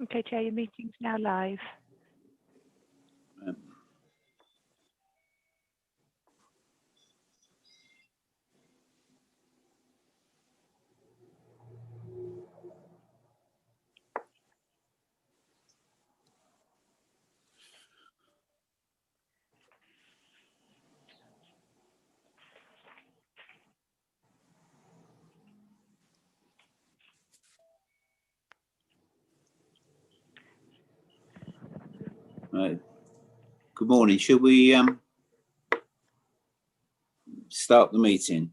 Okay, Chair, your meeting's now live. Right. Good morning. Should we start the meeting?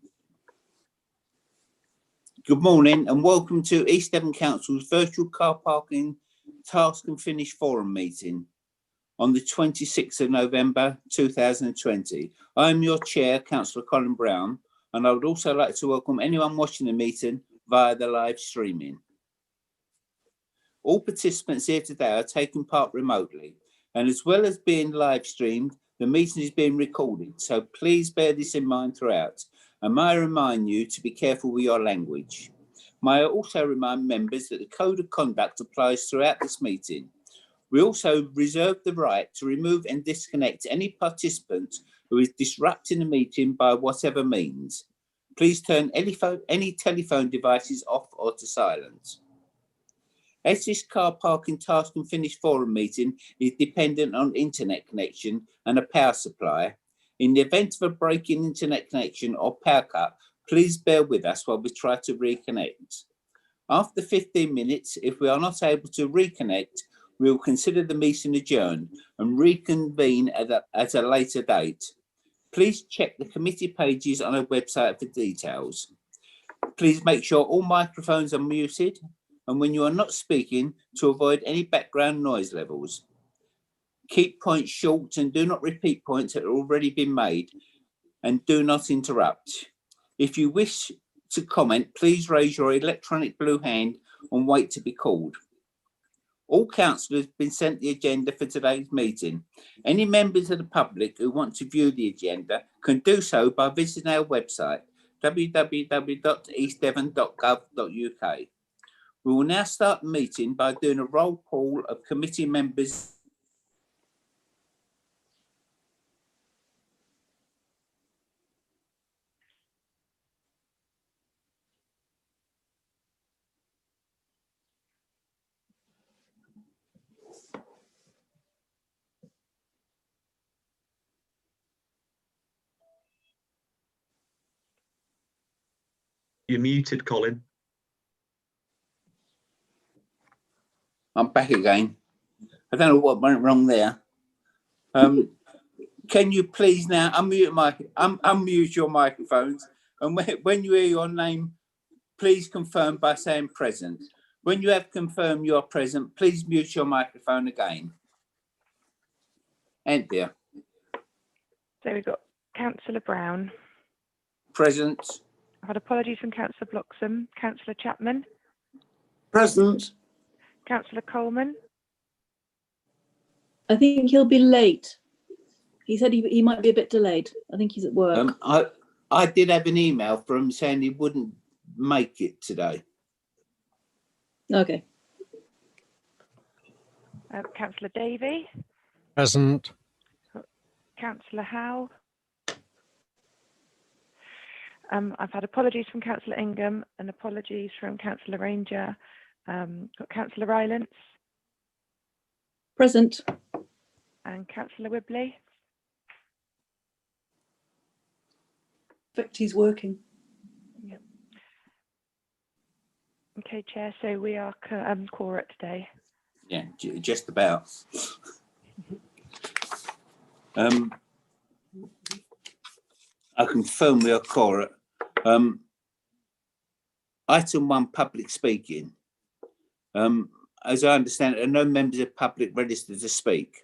Good morning and welcome to East Devon Council's virtual car parking task and finish forum meeting on the 26th of November 2020. I am your chair, Councillor Colin Brown, and I would also like to welcome anyone watching the meeting via the live streaming. All participants here today are taking part remotely, and as well as being live streamed, the meeting is being recorded, so please bear this in mind throughout. And may I remind you to be careful with your language. May I also remind members that the Code of Conduct applies throughout this meeting. We also reserve the right to remove and disconnect any participant who is disrupting the meeting by whatever means. Please turn any telephone devices off or to silent. As this car parking task and finish forum meeting is dependent on internet connection and a power supply, in the event of a break in internet connection or power cut, please bear with us while we try to reconnect. After 15 minutes, if we are not able to reconnect, we will consider the meeting adjourned and reconvene at a later date. Please check the committee pages on our website for details. Please make sure all microphones are muted, and when you are not speaking, to avoid any background noise levels. Keep points short and do not repeat points that have already been made, and do not interrupt. If you wish to comment, please raise your electronic blue hand and wait to be called. All councillors have been sent the agenda for today's meeting. Any members of the public who want to view the agenda can do so by visiting our website, www.eastdevon.gov.uk. We will now start the meeting by doing a roll call of committee members. You're muted, Colin. I'm back again. I don't know what went wrong there. Can you please now unmute your microphones, and when you hear your name, please confirm by saying present. When you have confirmed you're present, please mute your microphone again. Anthea. So we've got Councillor Brown. Present. I've had apologies from Councillor Bloxham. Councillor Chapman. Present. Councillor Coleman. I think he'll be late. He said he might be a bit delayed. I think he's at work. I did have an email from him saying he wouldn't make it today. Okay. Councillor Davey. Present. Councillor Howe. I've had apologies from Councillor Ingham and apologies from Councillor Ranger. Got Councillor Rylance. Present. And Councillor Wibley. In fact, he's working. Yep. Okay, Chair, so we are quorate today. Yeah, just about. I confirm we are quorate. Item 1, public speaking. As I understand it, no members of public registered to speak.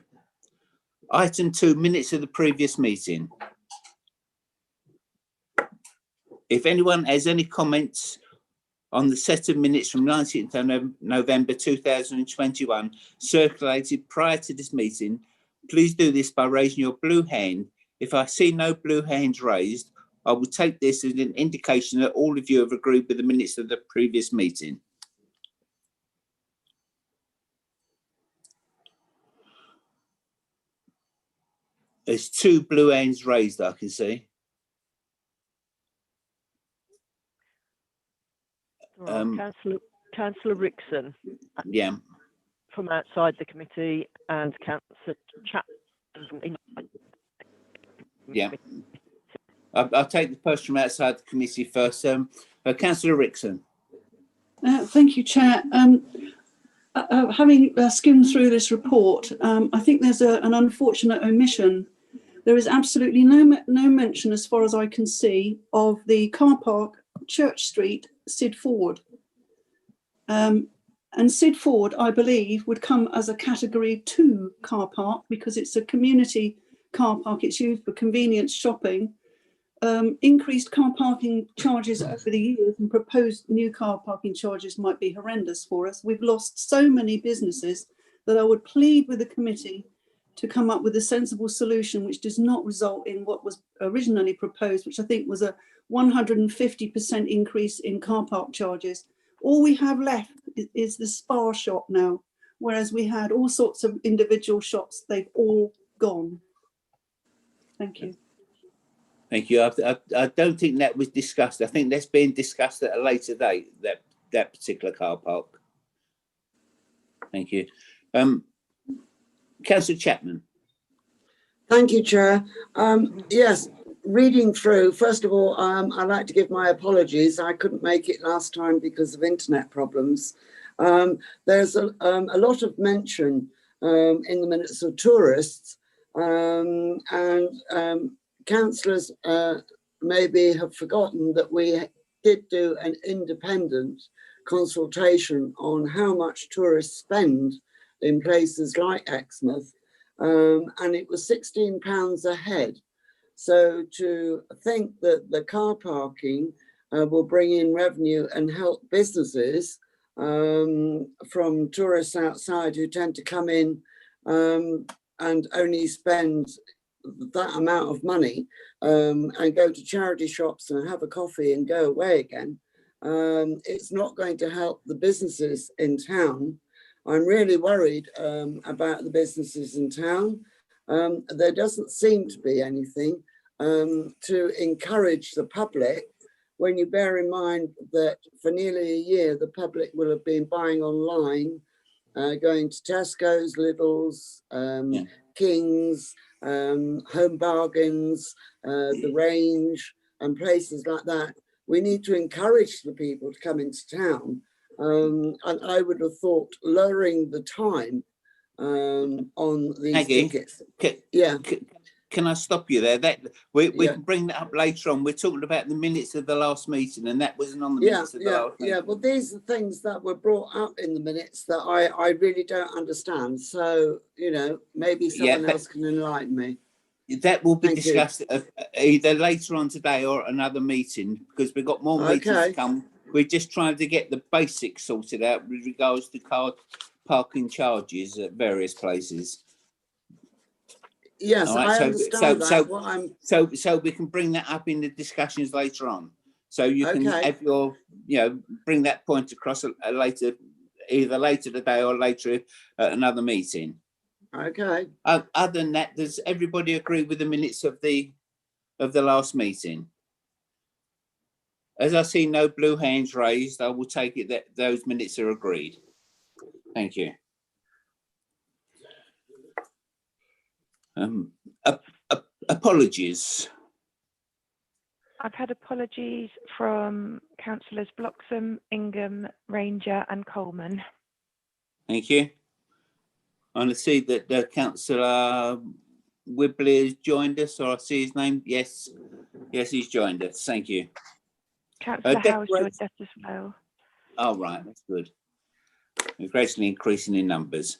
Item 2, minutes of the previous meeting. If anyone has any comments on the set of minutes from 19th of November 2021 circulated prior to this meeting, please do this by raising your blue hand. If I see no blue hands raised, I will take this as an indication that all of you have agreed with the minutes of the previous meeting. There's 2 blue hands raised, I can see. Councillor Rickson Yeah. from outside the committee and Councillor Chapter from inside. Yeah. I'll take the person from outside the committee first. Councillor Rickson. Thank you, Chair. Having skimmed through this report, I think there's an unfortunate omission. There is absolutely no mention, as far as I can see, of the car park, Church Street, Sid Ford. And Sid Ford, I believe, would come as a category 2 car park because it's a community car park. It's used for convenience shopping. Increased car parking charges over the years and proposed new car parking charges might be horrendous for us. We've lost so many businesses that I would plead with the committee to come up with a sensible solution which does not result in what was originally proposed, which I think was a 150% increase in car park charges. All we have left is the spa shop now, whereas we had all sorts of individual shops. They've all gone. Thank you. Thank you. I don't think that was discussed. I think that's being discussed at a later date, that particular car park. Thank you. Councillor Chapman. Thank you, Chair. Yes, reading through, first of all, I'd like to give my apologies. I couldn't make it last time because of internet problems. There's a lot of mention in the minutes of tourists, and councillors maybe have forgotten that we did do an independent consultation on how much tourists spend in places like Exmouth, and it was £16 a head. So to think that the car parking will bring in revenue and help businesses from tourists outside who tend to come in and only spend that amount of money and go to charity shops and have a coffee and go away again, it's not going to help the businesses in town. I'm really worried about the businesses in town. There doesn't seem to be anything to encourage the public, when you bear in mind that for nearly a year the public will have been buying online, going to Tesco's, Lidl's, King's, Home Bargains, the Range and places like that. We need to encourage the people to come into town, and I would have thought lowering the time on these Maggie, tickets. Can I stop you there? That we can bring that up later on. We're talking about the minutes of the last meeting, and that wasn't on the minutes of the last meeting. Well, these are things that were brought up in the minutes that I really don't understand. So, you know, maybe someone else can enlighten me. That will be discussed either later on today or another meeting, because we've got more meetings to come. We're just trying to get the basics sorted out with regards to car parking charges at various places. Yes, right, I understand that. So we can bring that up in the discussions later on. So you can have your, bring that point across later, either later today or later at another meeting. Okay. Other than that, does everybody agree with the minutes of the last meeting? As I see no blue hands raised, I will take it that those minutes are agreed. Thank you. Apologies. I've had apologies from councillors Bloxham, Ingham, Ranger and Coleman. Thank you. I see that Councillor Whibley has joined us, or I see his name. Yes, he's joined us. Thank you. Councillor Howe's joined us as well. Oh, right, that's good. We're gradually increasing in numbers.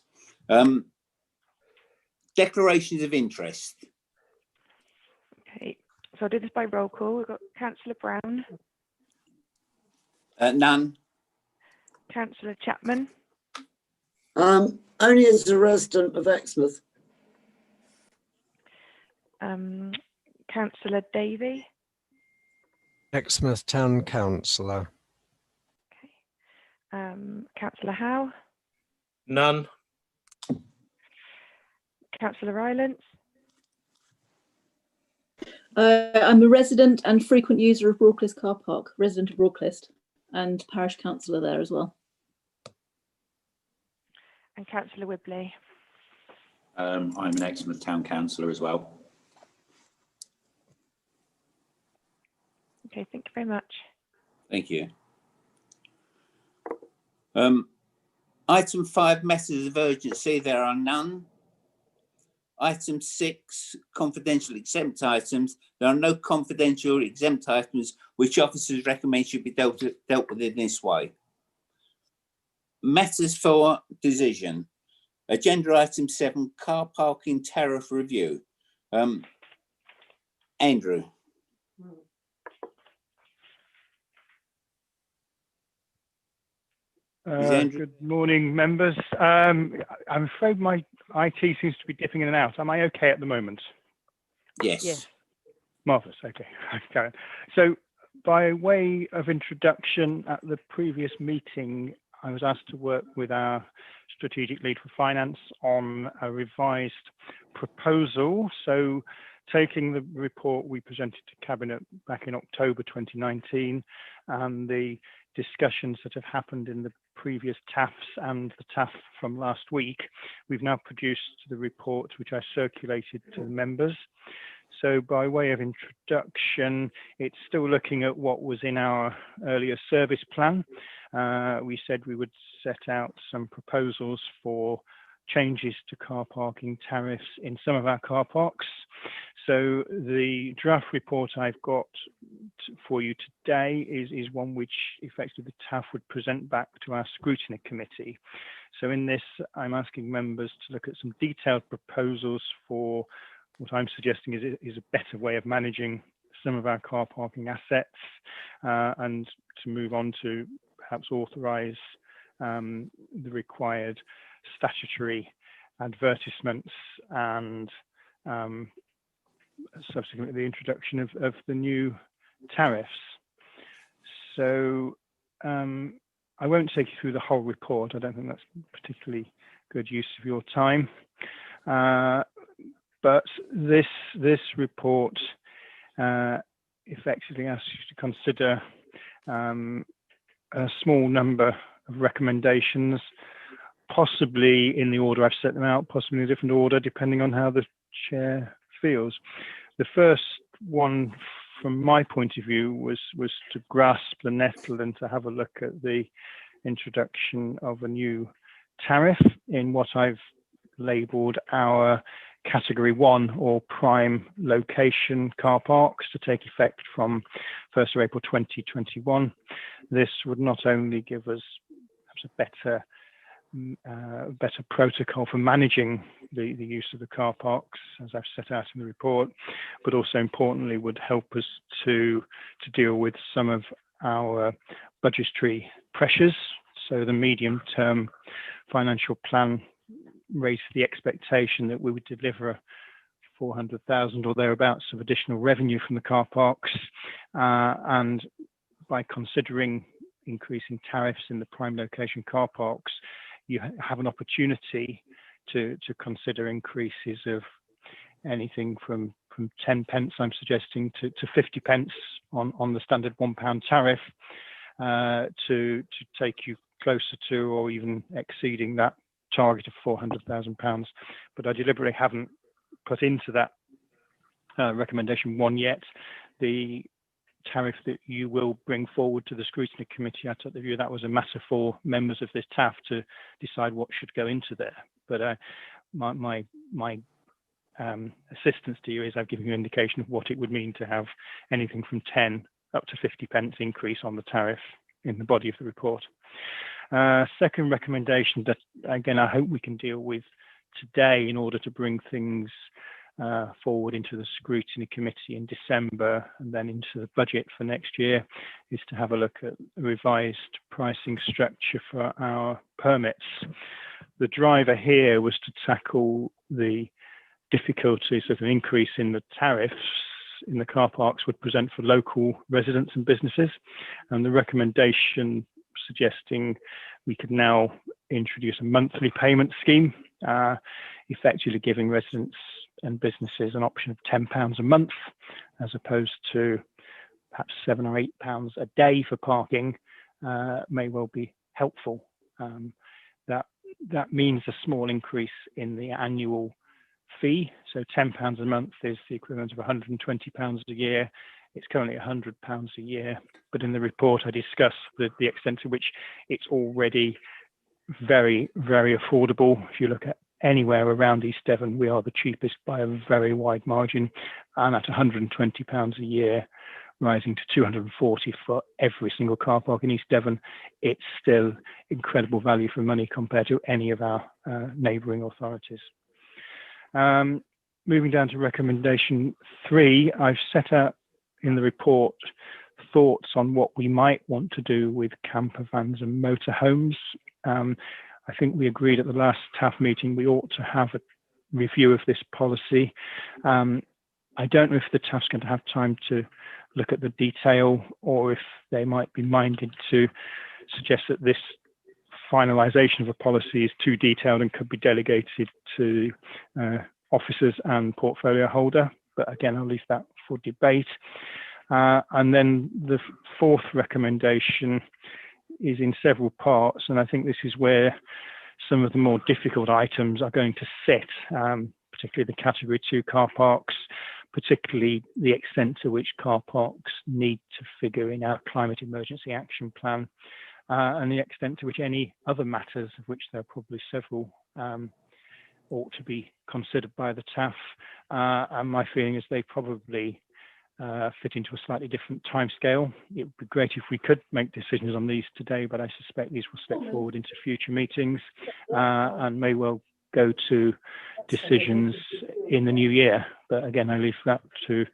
Declarations of interest. Okay, so I'll do this by roll call. We've got Councillor Brown. None. Councillor Chapman, Only as a resident of Exmouth. Councillor Davey, Exmouth Town Councillor. Councillor Howe, None. Councillor Rylance, I'm a resident and frequent user of Broadclist Car Park, resident of Broadclist, and parish councillor there as well. and Councillor Wibley. I'm an Exmouth Town Councillor as well. Okay, thank you very much. Thank you. Item 5, matters of urgency. There are none. Item 6, confidential exempt items. There are no confidential exempt items which officers recommend should be dealt with in this way. Matters for decision. Agenda item 7, car parking tariff review. Andrew. Good morning, members. I'm afraid my IT seems to be dipping in and out. Am I okay at the moment? Yes. Yes. Marvellous. Okay. Karen. So, by way of introduction, at the previous meeting, I was asked to work with our strategic lead for finance on a revised proposal. So, taking the report we presented to Cabinet back in October 2019 and the discussions that have happened in the previous TaFFs and the TaFF from last week, we've now produced the report which I circulated to the members. So by way of introduction, it's still looking at what was in our earlier service plan. We said we would set out some proposals for changes to car parking tariffs in some of our car parks. So the draft report I've got for you today is one which effectively the TaFF would present back to our scrutiny committee. So in this, I'm asking members to look at some detailed proposals for what I'm suggesting is a better way of managing some of our car parking assets, and to move on to perhaps authorise the required statutory advertisements and subsequently the introduction of the new tariffs. So I won't take you through the whole report. I don't think that's particularly good use of your time. But this report effectively asks you to consider a small number of recommendations, possibly in the order I've set them out, possibly in a different order, depending on how the chair feels. The first one, from my point of view, was to grasp the nettle and to have a look at the introduction of a new tariff in what I've labelled our Category 1 or prime location car parks to take effect from 1st of April 2021. This would not only give us perhaps a better protocol for managing the use of the car parks, as I've set out in the report, but also importantly would help us to deal with some of our budgetary pressures. So the medium-term financial plan raised the expectation that we would deliver 400,000 or thereabouts of additional revenue from the car parks, and by considering increasing tariffs in the prime location car parks, you have an opportunity to consider increases of anything from 10 pence, I'm suggesting, to 50 pence on the standard £1 tariff, to take you closer to or even exceeding that target of £400,000. But I deliberately haven't put into that recommendation 1 yet the tariff that you will bring forward to the scrutiny committee. I took the view that was a matter for members of this TaFF to decide what should go into there. But my assistance to you is I've given you an indication of what it would mean to have anything from 10 up to 50 pence increase on the tariff in the body of the report. Second recommendation that, again, I hope we can deal with today in order to bring things forward into the scrutiny committee in December and then into the budget for next year is to have a look at a revised pricing structure for our permits. The driver here was to tackle the difficulties that an increase in the tariffs in the car parks would present for local residents and businesses, and the recommendation suggesting we could now introduce a monthly payment scheme, effectively giving residents and businesses an option of £10 a month, as opposed to perhaps £7 or £8 a day for parking, may well be helpful. That means a small increase in the annual fee. So £10 a month is the equivalent of £120 a year. It's currently £100 a year, but in the report I discuss the extent to which it's already very, very affordable. If you look at anywhere around East Devon, we are the cheapest by a very wide margin, and at £120 a year, rising to £240 for every single car park in East Devon, it's still incredible value for money compared to any of our neighbouring authorities. Moving down to recommendation 3, I've set out in the report thoughts on what we might want to do with camper vans and motorhomes. I think we agreed at the last TaFF meeting we ought to have a review of this policy. I don't know if the TaFF's going to have time to look at the detail, or if they might be minded to suggest that this finalisation of a policy is too detailed and could be delegated to officers and portfolio holder. But again, I'll leave that for debate. And then the 4th recommendation is in several parts, and I think this is where some of the more difficult items are going to sit, particularly the category 2 car parks, particularly the extent to which car parks need to figure in our climate emergency action plan, and the extent to which any other matters, of which there are probably several, ought to be considered by the TaFF. And my feeling is they probably fit into a slightly different timescale. It would be great if we could make decisions on these today, but I suspect these will step forward into future meetings and may well go to decisions in the new year. But again, I leave that to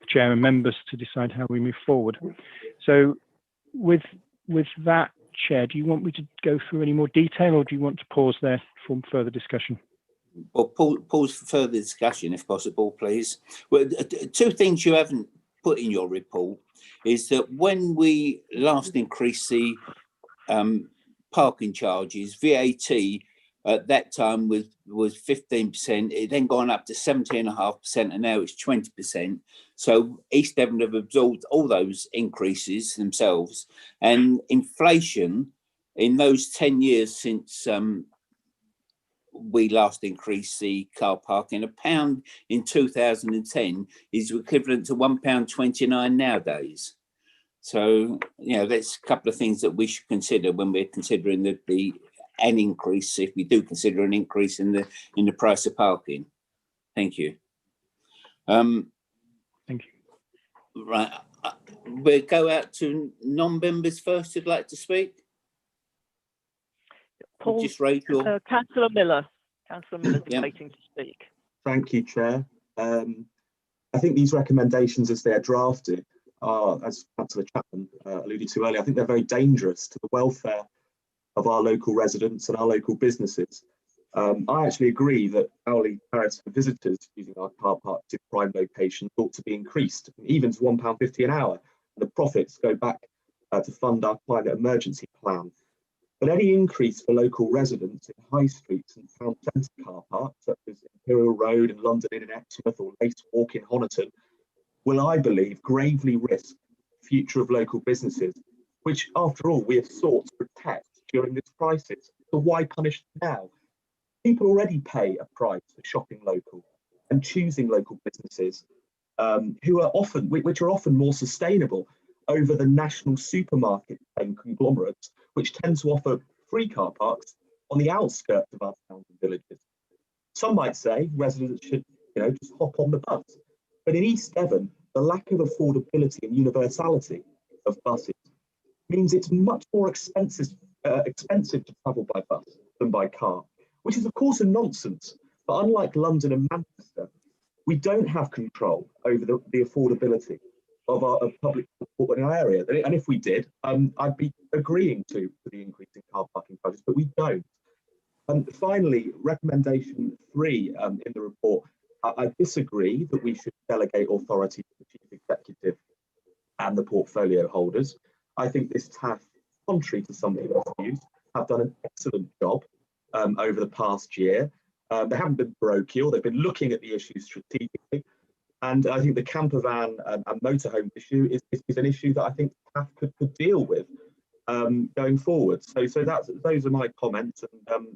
the chair and members to decide how we move forward. So with that, Chair, do you want me to go through any more detail, or do you want to pause there for further discussion? Well, pause for further discussion, if possible, please. Well, 2 things you haven't put in your report is that when we last increased the parking charges, VAT at that time was 15%. It then gone up to 17.5%, and now it's 20%. So East Devon have absorbed all those increases themselves, and inflation in those 10 years since we last increased the car parking, £1 in 2010 is equivalent to £1.29 nowadays. So, you know, that's a couple of things that we should consider when we're considering an increase, if we do consider an increase in the price of parking. Thank you. Thank you. Right, we'll go out to non-members first who'd like to speak. Paul, Just rate your... Councillor Miller. Councillor Miller's waiting to speak. Thank you, Chair. I think these recommendations as they're drafted are, as Councillor Chapman alluded to earlier, I think they're very dangerous to the welfare of our local residents and our local businesses. I actually agree that hourly tariffs for visitors using our car parks in prime locations ought to be increased, even to £1.50 an hour. The profits go back to fund our climate emergency plan. But any increase for local residents in high streets and town centre car parks, such as Imperial Road in London Inn in Exmouth or Lace Walk in Honiton, will, I believe, gravely risk the future of local businesses, which, after all, we have sought to protect during this crisis. So why punish them now? People already pay a price for shopping local and choosing local businesses, which are often more sustainable over the national supermarket chain conglomerates, which tend to offer free car parks on the outskirts of our towns and villages. Some might say residents should, just hop on the bus. But in East Devon, the lack of affordability and universality of buses means it's much more expensive to travel by bus than by car, which is of course a nonsense. But unlike London and Manchester, we don't have control over the affordability of public transport in our area. And if we did, I'd be agreeing to the increase in car parking charges, but we don't. Finally, recommendation 3 in the report, I disagree that we should delegate authority to the chief executive and the portfolio holders. I think this TaFF, contrary to some people's views, have done an excellent job over the past year. They haven't been parochial, they've been looking at the issues strategically. And I think the camper van and motorhome issue is an issue that I think TaFF could deal with going forward. So those are my comments, and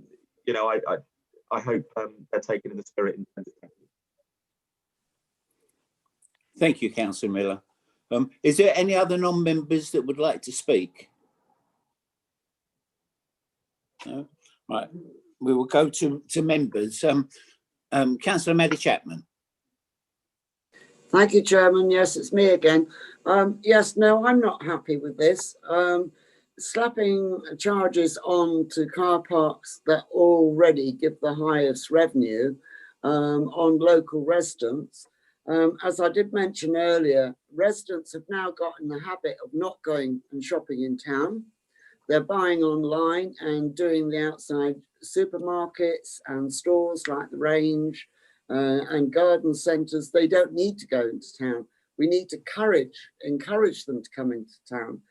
you know, I hope they're taken in the spirit intended. Thank you, Councillor Miller. Is there any other non-members that would like to speak? No? Right, we will go to members. Councillor Maddie Chapman. Thank you, Chairman. Yes, it's me again. Yes, no, I'm not happy with this. Slapping charges on to car parks that already give the highest revenue on local residents. As I did mention earlier, residents have now got in the habit of not going and shopping in town. They're buying online and doing the outside supermarkets and stores like the Range and garden centres. They don't need to go into town. We need to encourage them to come into town.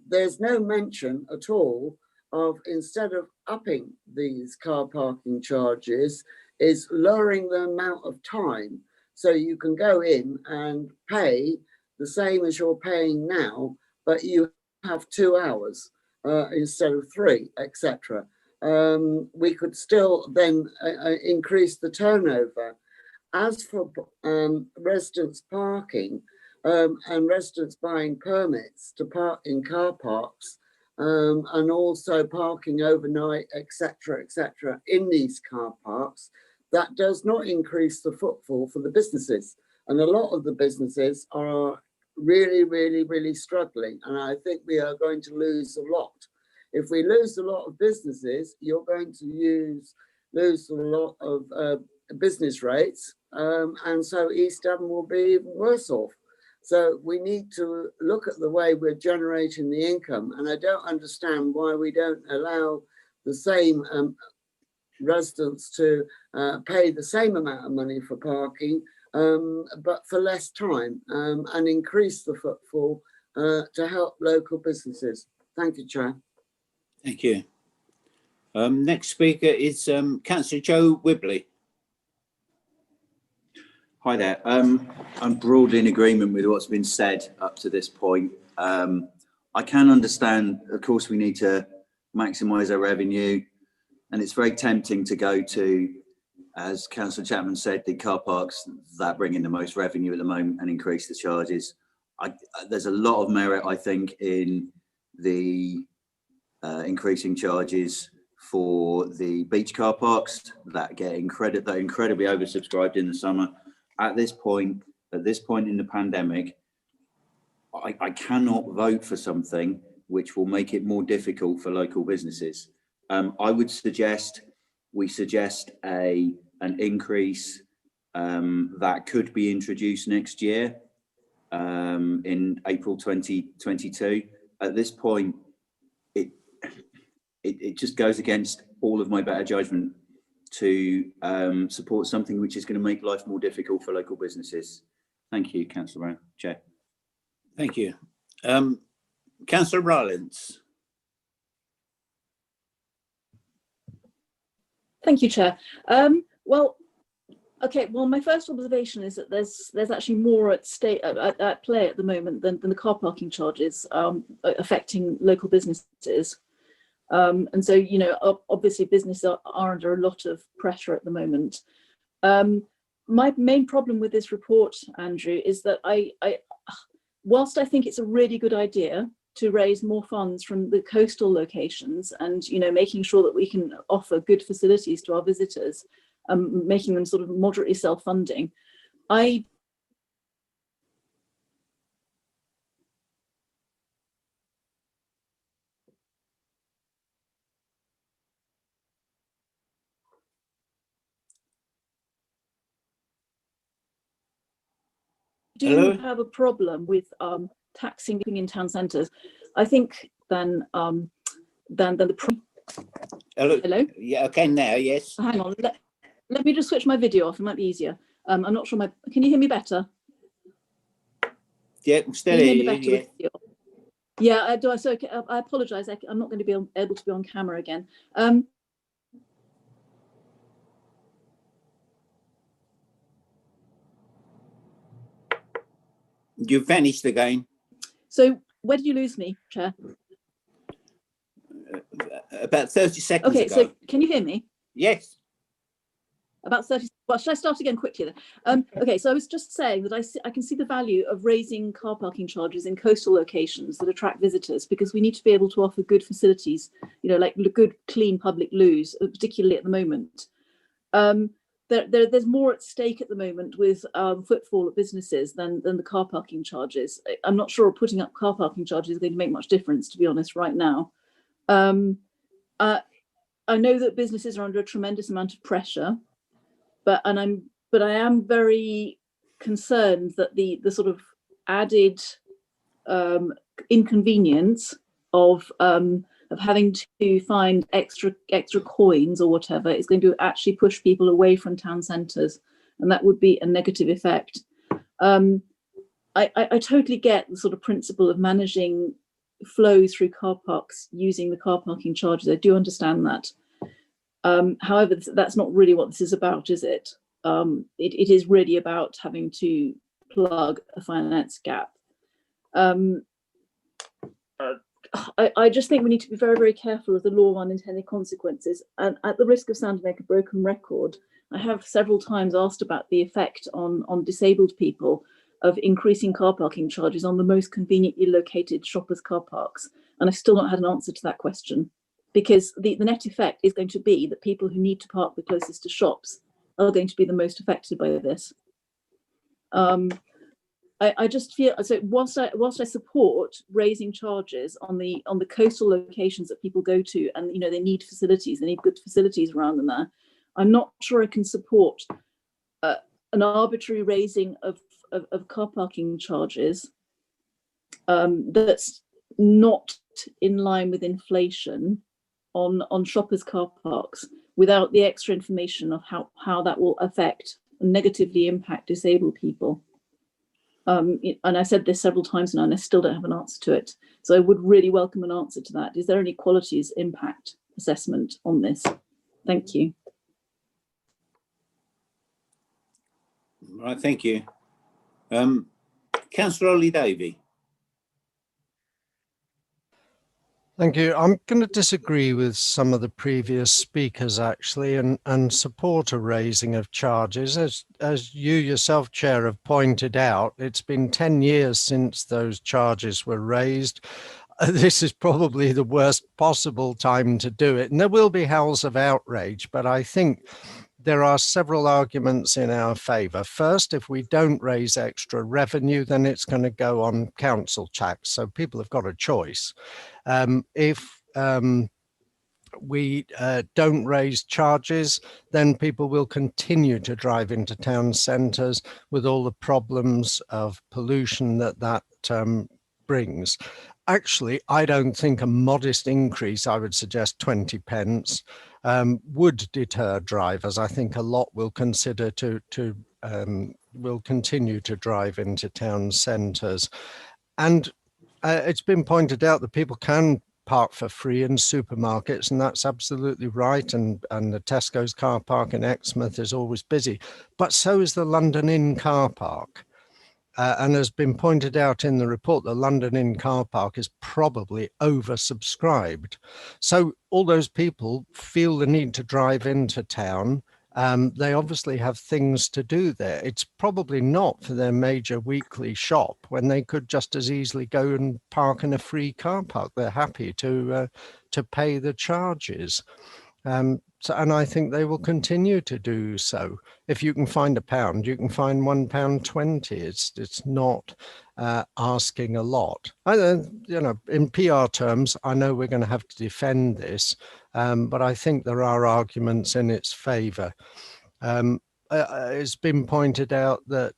There's no mention at all of, instead of upping these car parking charges, is lowering the amount of time. So you can go in and pay the same as you're paying now, but you have 2 hours instead of 3, etc. We could still then increase the turnover. As for residents parking and residents buying permits to park in car parks and also parking overnight, etc., in these car parks, that does not increase the footfall for the businesses. And a lot of the businesses are really struggling. And I think we are going to lose a lot. If we lose a lot of businesses, you're going to lose a lot of business rates. And so East Devon will be even worse off. So we need to look at the way we're generating the income. And I don't understand why we don't allow the same residents to pay the same amount of money for parking, but for less time, and increase the footfall to help local businesses. Thank you, Chair. Thank you. Next speaker is Councillor Joe Wibley. Hi there. I'm broadly in agreement with what's been said up to this point. I can understand, of course, we need to maximise our revenue, and it's very tempting to go to, as Councillor Chapman said, the car parks that bring in the most revenue at the moment and increase the charges. There's a lot of merit, I think, in the increasing charges for the beach car parks that get incredibly oversubscribed in the summer. At this point in the pandemic, I cannot vote for something which will make it more difficult for local businesses. I would suggest we suggest an increase that could be introduced next year in April 2022. At this point, it just goes against all of my better judgment to support something which is going to make life more difficult for local businesses. Thank you, Councillor Brown. Chair. Thank you. Councillor Rylance. Thank you, Chair. Well, my first observation is that there's actually more at play at the moment than the car parking charges affecting local businesses. And so, you know, obviously businesses are under a lot of pressure at the moment. My main problem with this report, Andrew, is that whilst I think it's a really good idea to raise more funds from the coastal locations and, you know, making sure that we can offer good facilities to our visitors, making them sort of moderately self-funding, do have a problem with taxing in town centres, I think then the Hello? Yeah, okay, now, yes. Hang on, let me just switch my video off. It might be easier. I'm not sure can you hear me better? Yeah, I'm still here, yeah. Yeah, I do. So I apologise. I'm not going to be able to be on camera again. You vanished again. So where did you lose me, Chair? About 30 seconds okay, ago. so can you hear me? Yes. About 30. Well, should I start again quickly then? Okay, so I was just saying that I can see the value of raising car parking charges in coastal locations that attract visitors, because we need to be able to offer good facilities, you know, like good, clean public loos, particularly at the moment. There's more at stake at the moment with footfall at businesses than the car parking charges. I'm not sure putting up car parking charges is going to make much difference, to be honest, right now. I know that businesses are under a tremendous amount of pressure, but I am very concerned that the sort of added inconvenience of having to find extra coins or whatever is going to actually push people away from town centres, and that would be a negative effect. I totally get the sort of principle of managing flow through car parks using the car parking charges. I do understand that. However, that's not really what this is about, is it? It is really about having to plug a finance gap. I just think we need to be very, very careful of the law of unintended consequences. And at the risk of sounding like a broken record, I have several times asked about the effect on disabled people of increasing car parking charges on the most conveniently located shoppers' car parks. And I've still not had an answer to that question, because the net effect is going to be that people who need to park the closest to shops are going to be the most affected by this. I just feel, so whilst I support raising charges on the coastal locations that people go to, and you know they need facilities, they need good facilities around them there, I'm not sure I can support an arbitrary raising of car parking charges that's not in line with inflation on shoppers' car parks without the extra information of how that will affect and negatively impact disabled people. And I said this several times now, and I still don't have an answer to it. So I would really welcome an answer to that. Is there any qualities impact assessment on this? Thank you. Right, thank you. Councillor Ollie Davey. Thank you. I'm going to disagree with some of the previous speakers, actually, and support a raising of charges. As you yourself, Chair, have pointed out, it's been 10 years since those charges were raised. This is probably the worst possible time to do it. And there will be howls of outrage, but I think there are several arguments in our favour. First, if we don't raise extra revenue, then it's going to go on council tax. So people have got a choice. If we don't raise charges, then people will continue to drive into town centres with all the problems of pollution that brings. Actually, I don't think a modest increase, I would suggest 20 pence, would deter drivers. I think a lot will consider will continue to drive into town centres. And it's been pointed out that people can park for free in supermarkets, and that's absolutely right. And the Tesco's car park in Exmouth is always busy, but so is the London Inn car park. And has been pointed out in the report, the London Inn car park is probably oversubscribed. So all those people feel the need to drive into town. They obviously have things to do there. It's probably not for their major weekly shop when they could just as easily go and park in a free car park. They're happy to pay the charges. And I think they will continue to do so. If you can find £1, you can find £1.20. It's not asking a lot. You know, in PR terms, I know we're going to have to defend this, but I think there are arguments in its favour. It's been pointed out that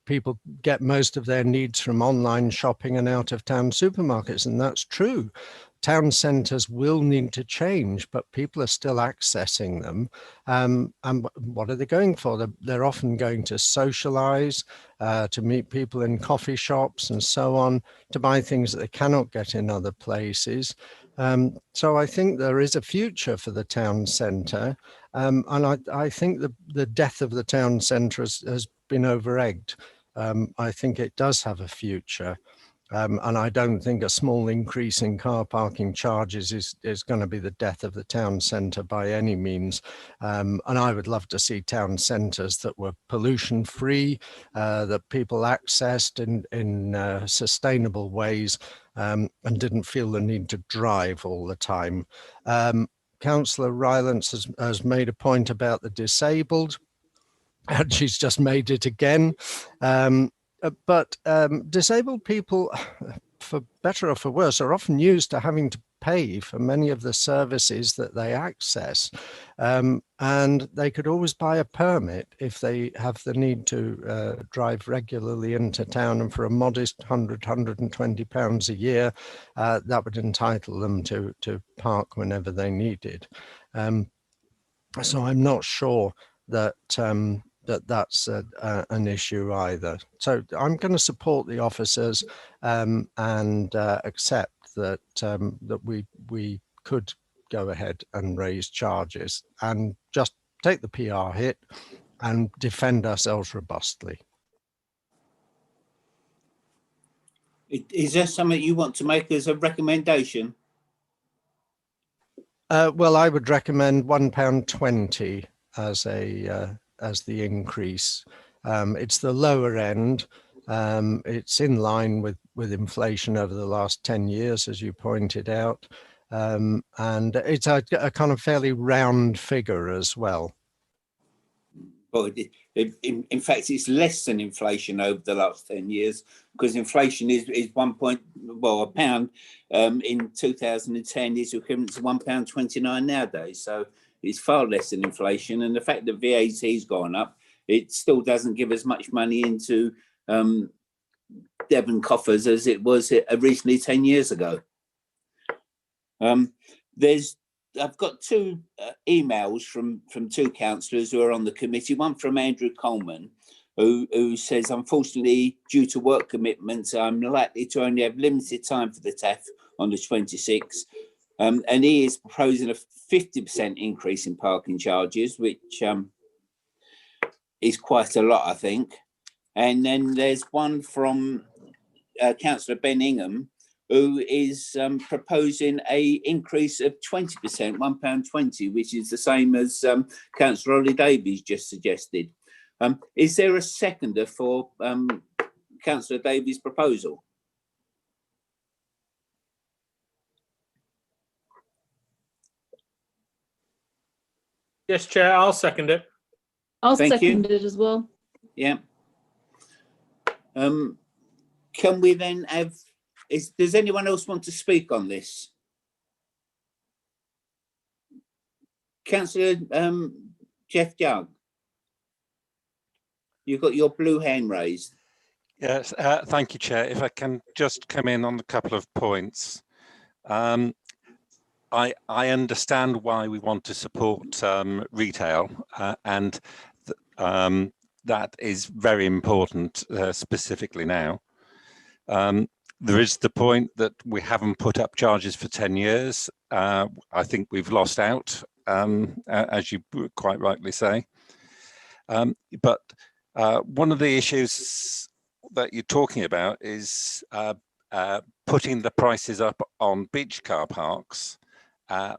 people get most of their needs from online shopping and out of town supermarkets, and that's true. Town centres will need to change, but people are still accessing them. And what are they going for? They're often going to socialise, to meet people in coffee shops and so on, to buy things that they cannot get in other places. So I think there is a future for the town centre. And I think the death of the town centre has been over-egged. I think it does have a future. And I don't think a small increase in car parking charges is going to be the death of the town centre by any means. And I would love to see town centres that were pollution free, that people accessed in sustainable ways, and didn't feel the need to drive all the time. Councillor Rylance has made a point about the disabled, and she's just made it again. But disabled people, for better or for worse, are often used to having to pay for many of the services that they access. And they could always buy a permit if they have the need to drive regularly into town, and for a modest £120 a year, that would entitle them to park whenever they needed. So I'm not sure that that's an issue either. So I'm going to support the officers and accept that that we could go ahead and raise charges and just take the PR hit and defend ourselves robustly. Is there something you want to make as a recommendation? Well, I would recommend £1.20 as the increase. It's the lower end. It's in line with inflation over the last 10 years, as you pointed out. And it's a kind of fairly round figure as well. Well, in fact, it's less than inflation over the last 10 years, because inflation is a pound in 2010 is equivalent to £1.29 nowadays. So it's far less than inflation. And the fact that VAT's gone up, it still doesn't give as much money into Devon coffers as it was originally 10 years ago. I've got two emails from two councillors who are on the committee, one from Andrew Coleman, who says, unfortunately, due to work commitments, I'm likely to only have limited time for the TaFF on the 26th. And he is proposing a 50% increase in parking charges, which is quite a lot, I think. And then there's one from Councillor Ben Ingham, who is proposing a increase of 20%, £1.20, which is the same as Councillor Ollie Davies just suggested. Is there a seconder for Councillor Davies' proposal? Yes, Chair, I'll second it. I'll second it as well. Yeah. Can we then have, does anyone else want to speak on this? Councillor Jeff Young, you've got your blue hand raised. Yes, thank you, Chair. If I can just come in on a couple of points. I understand why we want to support retail, and that is very important, specifically now. There is the point that we haven't put up charges for 10 years. I think we've lost out, as you quite rightly say. But one of the issues that you're talking about is putting the prices up on beach car parks,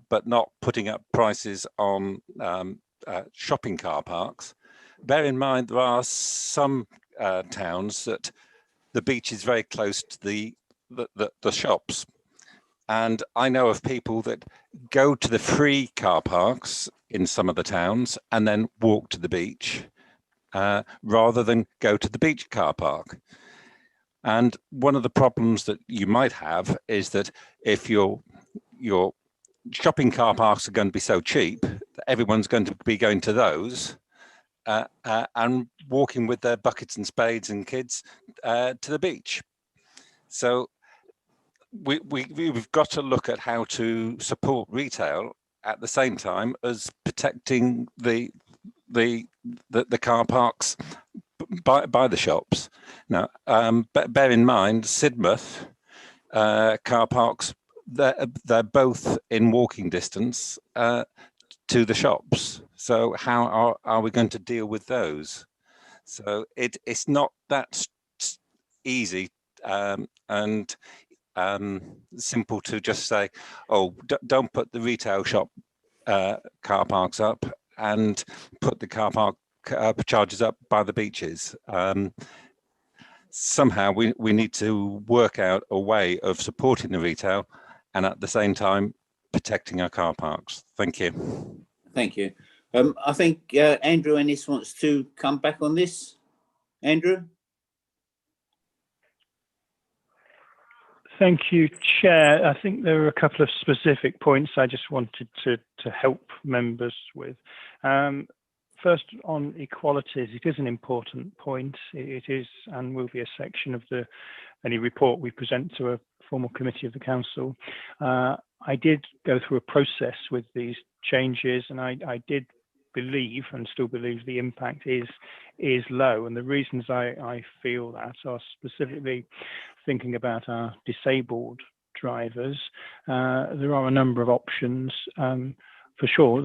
but not putting up prices on shopping car parks. Bear in mind, there are some towns that the beach is very close to the shops. And I know of people that go to the free car parks in some of the towns and then walk to the beach rather than go to the beach car park. And one of the problems that you might have is that if your shopping car parks are going to be so cheap that everyone's going to be going to those, and walking with their buckets and spades and kids to the beach. So we've got to look at how to support retail at the same time as protecting the car parks by the shops. Now, bear in mind, Sidmouth car parks, they're both in walking distance to the shops. So how are we going to deal with those? So it's not that easy and simple to just say, oh, don't put the retail shop car parks up and put the car park charges up by the beaches. Somehow we need to work out a way of supporting the retail and at the same time protecting our car parks. Thank you. Thank you. I think Andrew Ennis wants to come back on this. Andrew? Thank you, Chair. I think there are a couple of specific points I just wanted to help members with. First, on equalities, it is an important point. It is and will be a section of any report we present to a formal committee of the council. I did go through a process with these changes, and I did believe and still believe the impact is low. And the reasons I feel that are specifically thinking about our disabled drivers. There are a number of options. For sure,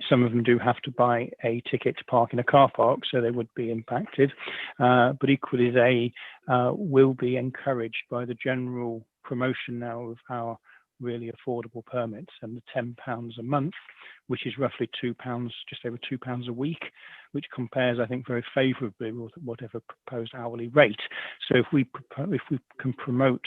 some of them do have to buy a ticket to park in a car park, so they would be impacted. But equally, they will be encouraged by the general promotion now of our really affordable permits and the £10 a month, which is roughly £2, just over £2 a week, which compares, I think, very favourably with whatever proposed hourly rate. So if we can promote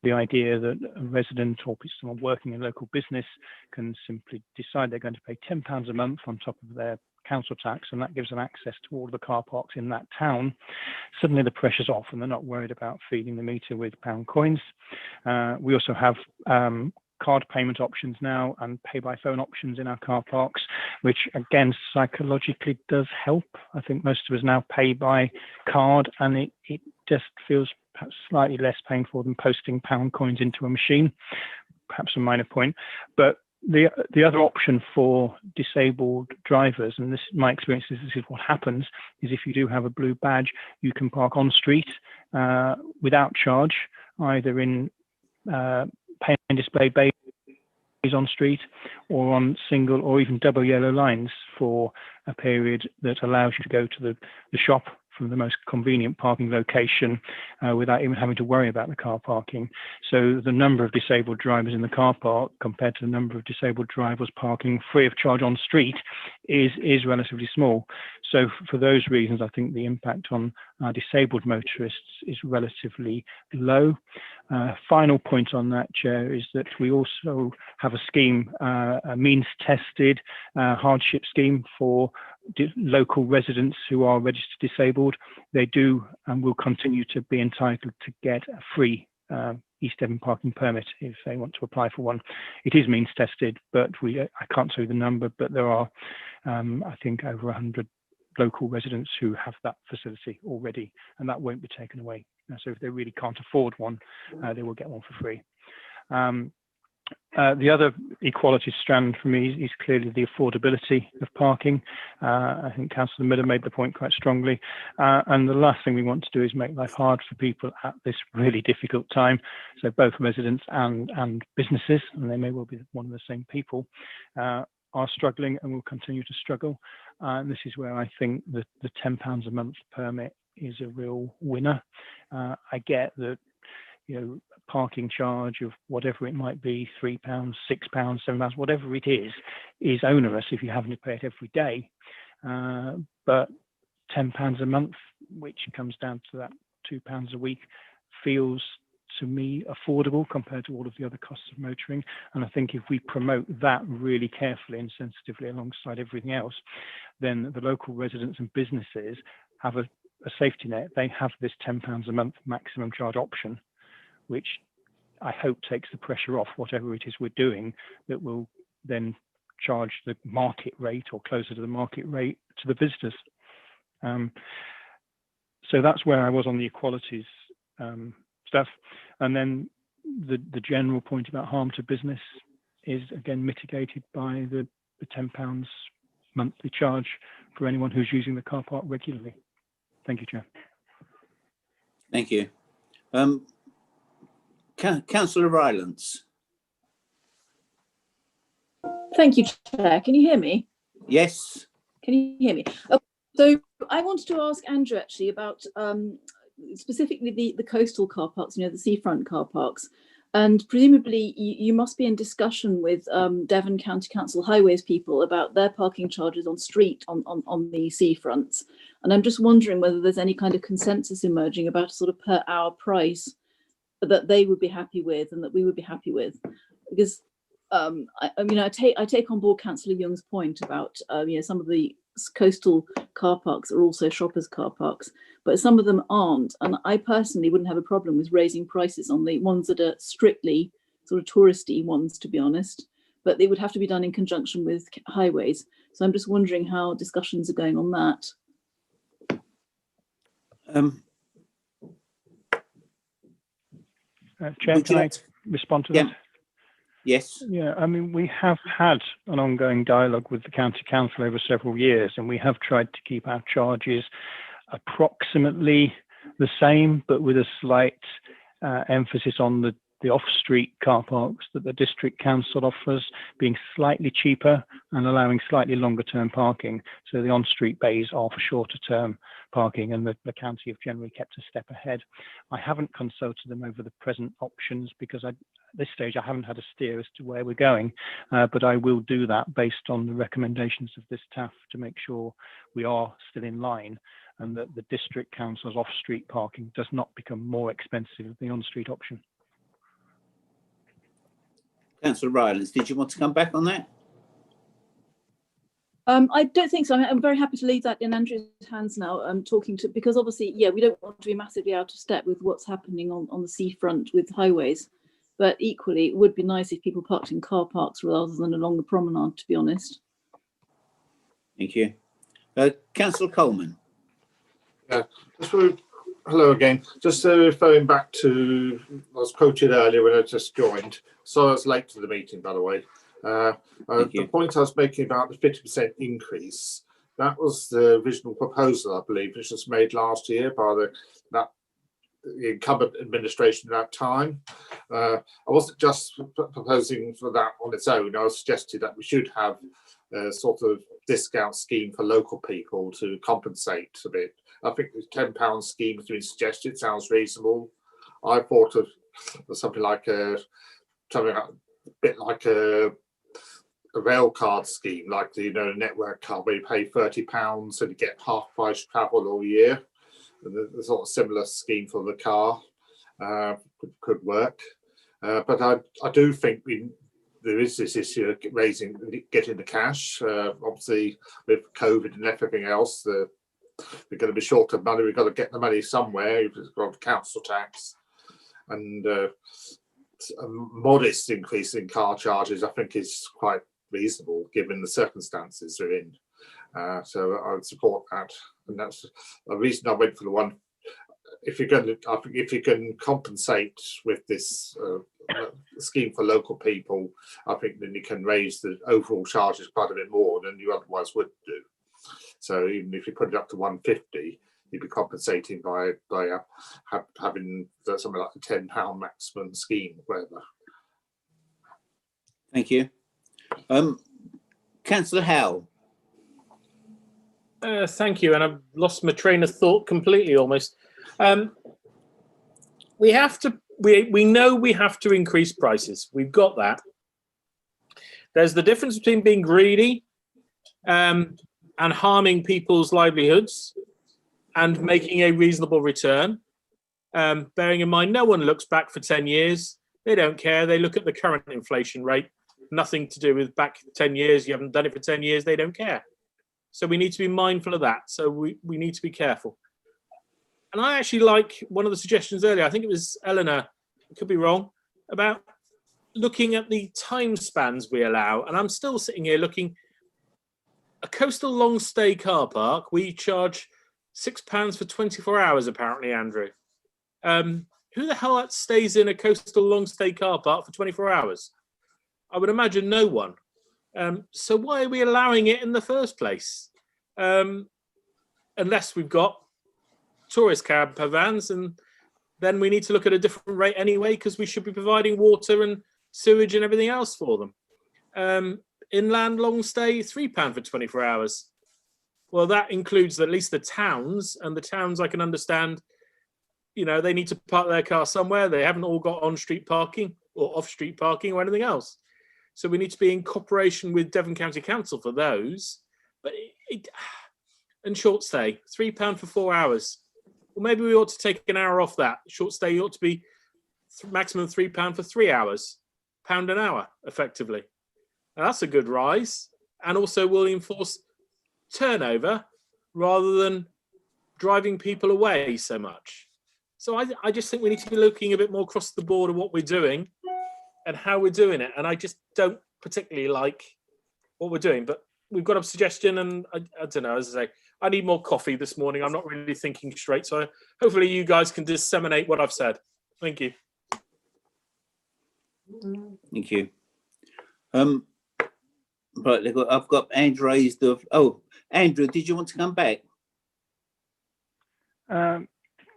the idea that a resident or someone working in a local business can simply decide they're going to pay £10 a month on top of their council tax, and that gives them access to all the car parks in that town, suddenly the pressure's off and they're not worried about feeding the meter with pound coins. We also have card payment options now and pay by phone options in our car parks, which again psychologically does help. I think most of us now pay by card, and it just feels perhaps slightly less painful than posting pound coins into a machine. Perhaps a minor point, but the other option for disabled drivers, and this my experience is this is what happens, is if you do have a blue badge, you can park on street without charge, either in pay and display bays on street or on single or even double yellow lines for a period that allows you to go to the shop from the most convenient parking location without even having to worry about the car parking. So the number of disabled drivers in the car park compared to the number of disabled drivers parking free of charge on street is relatively small. So for those reasons, I think the impact on disabled motorists is relatively low. Final point on that, Chair, is that we also have a scheme, a means tested hardship scheme for local residents who are registered disabled. They do and will continue to be entitled to get a free East Devon parking permit if they want to apply for one. It is means tested, but I can't tell you the number, but there are I think over 100 local residents who have that facility already, and that won't be taken away. So if they really can't afford one, they will get one for free. The other equality strand for me is clearly the affordability of parking. I think Councillor Miller made the point quite strongly. And the last thing we want to do is make life hard for people at this really difficult time. So both residents and businesses, and they may well be one of the same people, are struggling and will continue to struggle. And this is where I think that the £10 a month permit is a real winner. I get that, you know, parking charge of whatever it might be, £3, £6, £7, whatever it is onerous if you having to pay it every day. But £10 a month, which comes down to that £2 a week, feels to me affordable compared to all of the other costs of motoring. And I think if we promote that really carefully and sensitively alongside everything else, then the local residents and businesses have a safety net. They have this £10 a month maximum charge option, which I hope takes the pressure off whatever it is we're doing that will then charge the market rate or closer to the market rate to the visitors. So that's where I was on the equalities stuff. And then the general point about harm to business is again mitigated by the £10 monthly charge for anyone who's using the car park regularly. Thank you, Chair. Thank you. Councillor Rylance. Thank you, Chair. Can you hear me? Yes. Can you hear me? So I wanted to ask Andrew actually about specifically the coastal car parks, the seafront car parks. And presumably you must be in discussion with Devon County Council Highways people about their parking charges on street on the seafronts. And I'm just wondering whether there's any kind of consensus emerging about a sort of per hour price that they would be happy with and that we would be happy with. Because I take on board Councillor Young's point about some of the coastal car parks are also shoppers' car parks, but some of them aren't. And I personally wouldn't have a problem with raising prices on the ones that are strictly sort of touristy ones, to be honest, but they would have to be done in conjunction with highways. So I'm just wondering how discussions are going on that. Chair, can I respond to that? Yes. Yeah, I mean, we have had an ongoing dialogue with the County Council over several years, and we have tried to keep our charges approximately the same, but with a slight emphasis on the off-street car parks that the District Council offers being slightly cheaper and allowing slightly longer term parking. So the on-street bays are for shorter term parking, and the county have generally kept a step ahead. I haven't consulted them over the present options because at this stage I haven't had a steer as to where we're going, but I will do that based on the recommendations of this TaFF to make sure we are still in line and that the District Council's off-street parking does not become more expensive than the on-street option. Councillor Rylance, did you want to come back on that? I don't think so. I'm very happy to leave that in Andrew's hands now. Because obviously, yeah, we don't want to be massively out of step with what's happening on the seafront with highways. But equally, it would be nice if people parked in car parks rather than along the promenade, to be honest. Thank you. Councillor Coleman. Yeah, hello again. Just referring back to, I was quoted earlier when I just joined, so I was late to the meeting, by the way. The point I was making about the 50% increase, that was the original proposal, I believe, which was made last year by the incumbent administration at that time. I wasn't just proposing for that on its own. I suggested that we should have a sort of discount scheme for local people to compensate a bit. I think the £10 scheme has been suggested, sounds reasonable. I thought of something like a bit like a rail card scheme, like the network card where you pay £30 and you get half price travel all year. And the sort of similar scheme for the car could work. But I do think there is this issue of getting the cash. Obviously, with COVID and everything else, we're going to be short of money. We've got to get the money somewhere. We've got council tax, and a modest increase in car charges, I think, is quite reasonable given the circumstances we're in. So I would support that, and that's the reason I went for the one. If you're going to, I think, if you can compensate with this scheme for local people, I think then you can raise the overall charges quite a bit more than you otherwise would do. So even if you put it up to 150, you'd be compensating by having something like a £10 maximum scheme, whatever. Thank you. Councillor Howell. Thank you, and I've lost my train of thought completely almost. We know we have to increase prices. We've got that. There's the difference between being greedy and harming people's livelihoods and making a reasonable return. Bearing in mind, no one looks back for 10 years. They don't care. They look at the current inflation rate. Nothing to do with back 10 years. You haven't done it for 10 years. They don't care. So we need to be mindful of that. So we need to be careful. And I actually like one of the suggestions earlier. I think it was Eleanor, I could be wrong, about looking at the time spans we allow. And I'm still sitting here looking, a coastal long stay car park, we charge £6 for 24 hours, apparently, Andrew. Who the hell stays in a coastal long stay car park for 24 hours? I would imagine no one. So why are we allowing it in the first place? Unless we've got tourist cab vans, and then we need to look at a different rate anyway, because we should be providing water and sewage and everything else for them. Inland long stay, £3 for 24 hours. Well, that includes at least the towns, and the towns I can understand, you know, they need to park their car somewhere. They haven't all got on-street parking or off-street parking or anything else. So we need to be in cooperation with Devon County Council for those. But and short stay, £3 for 4 hours. Well, maybe we ought to take an hour off that. Short stay ought to be maximum £3 for 3 hours, £1 an hour, effectively. Now, that's a good rise, and also will enforce turnover rather than driving people away so much. So I just think we need to be looking a bit more across the board of what we're doing and how we're doing it. And I just don't particularly like what we're doing, but we've got a suggestion, and I don't know, as I say, I need more coffee this morning. I'm not really thinking straight. So hopefully you guys can disseminate what I've said. Thank you. Thank you. Right, I've got Andrew raised. Oh, Andrew, did you want to come back?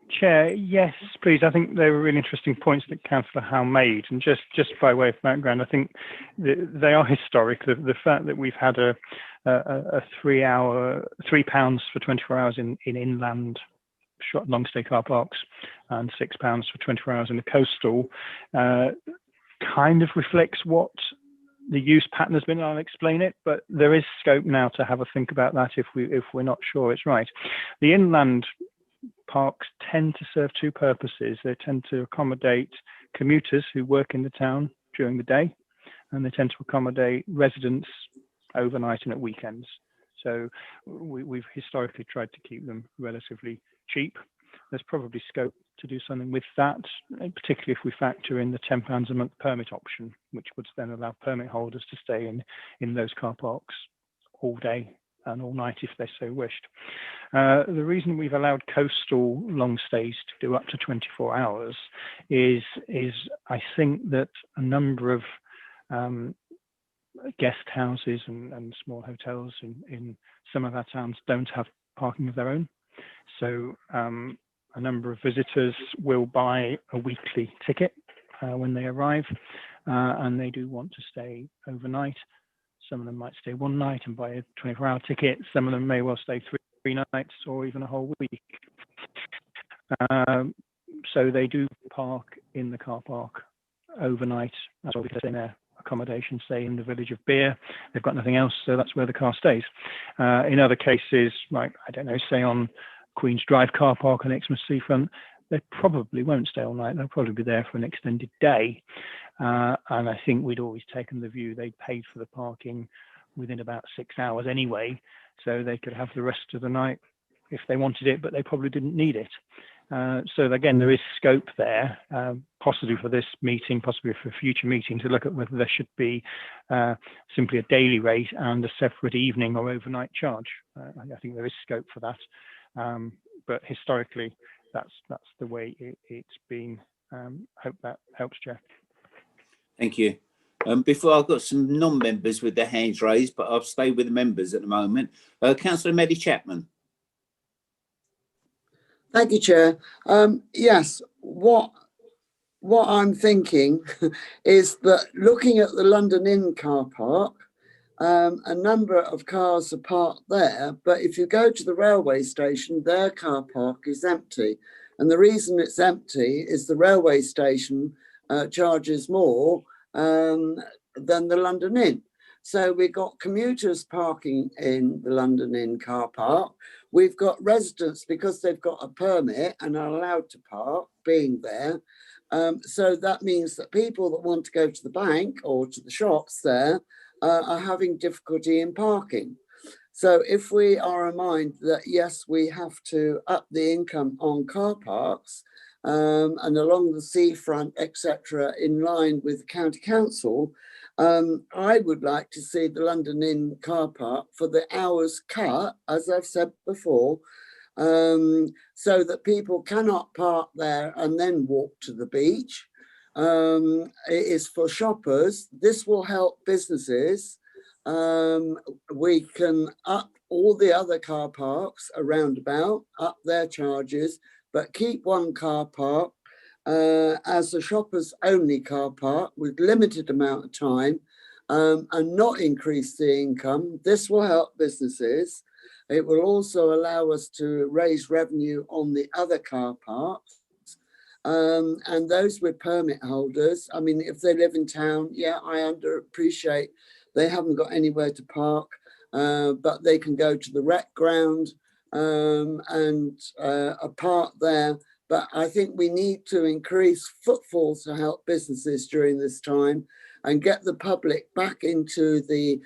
Chair, yes, please. I think they were really interesting points that Councillor Howe made, and just by way of background, I think they are historic. The fact that we've had a £3 for 24 hours in inland short long stay car parks and £6 for 24 hours in the coastal kind of reflects what the use pattern has been. I'll explain it, but there is scope now to have a think about that if we're not sure it's right. The inland parks tend to serve two purposes. They tend to accommodate commuters who work in the town during the day, and they tend to accommodate residents overnight and at weekends. So we've historically tried to keep them relatively cheap. There's probably scope to do something with that, particularly if we factor in the £10 a month permit option, which would then allow permit holders to stay in those car parks all day and all night if they so wished. The reason we've allowed coastal long stays to do up to 24 hours is I think that a number of guest houses and small hotels in some of our towns don't have parking of their own. So a number of visitors will buy a weekly ticket when they arrive, and they do want to stay overnight. Some of them might stay one night and buy a 24-hour ticket. Some of them may well stay three nights or even a whole week. So they do park in the car park overnight, as well as in their accommodation, say in the village of Beer. They've got nothing else, so that's where the car stays. In other cases, like, I don't know, say on Queen's Drive car park on Exmouth Seafront, they probably won't stay all night. They'll probably be there for an extended day. And I think we'd always taken the view they paid for the parking within about 6 hours anyway, so they could have the rest of the night if they wanted it, but they probably didn't need it. So again, there is scope there, possibly for this meeting, possibly for a future meeting, to look at whether there should be simply a daily rate and a separate evening or overnight charge. I think there is scope for that, but historically, that's the way it's been. Hope that helps, Chair. Thank you. Before, I've got some non-members with their hands raised, but I'll stay with the members at the moment. Councillor Maddie Chapman. Thank you, Chair. Yes, what I'm thinking is that looking at the London Inn car park, a number of cars are parked there, but if you go to the railway station, their car park is empty. And the reason it's empty is the railway station charges more than the London Inn. So we've got commuters parking in the London Inn car park. We've got residents, because they've got a permit and are allowed to park, being there. So that means that people that want to go to the bank or to the shops there are having difficulty in parking. So if we are in mind that, yes, we have to up the income on car parks and along the seafront, etc., in line with the County Council, I would like to see the London Inn car park for the hours cut, as I've said before, so that people cannot park there and then walk to the beach. It is for shoppers. This will help businesses. We can up all the other car parks around about, up their charges, but keep one car park as a shoppers only car park with limited amount of time, and not increase the income. This will help businesses. It will also allow us to raise revenue on the other car parks. And those with permit holders, I mean, if they live in town, yeah, I appreciate they haven't got anywhere to park, but they can go to the rec ground and park there. But I think we need to increase footfall to help businesses during this time and get the public back into the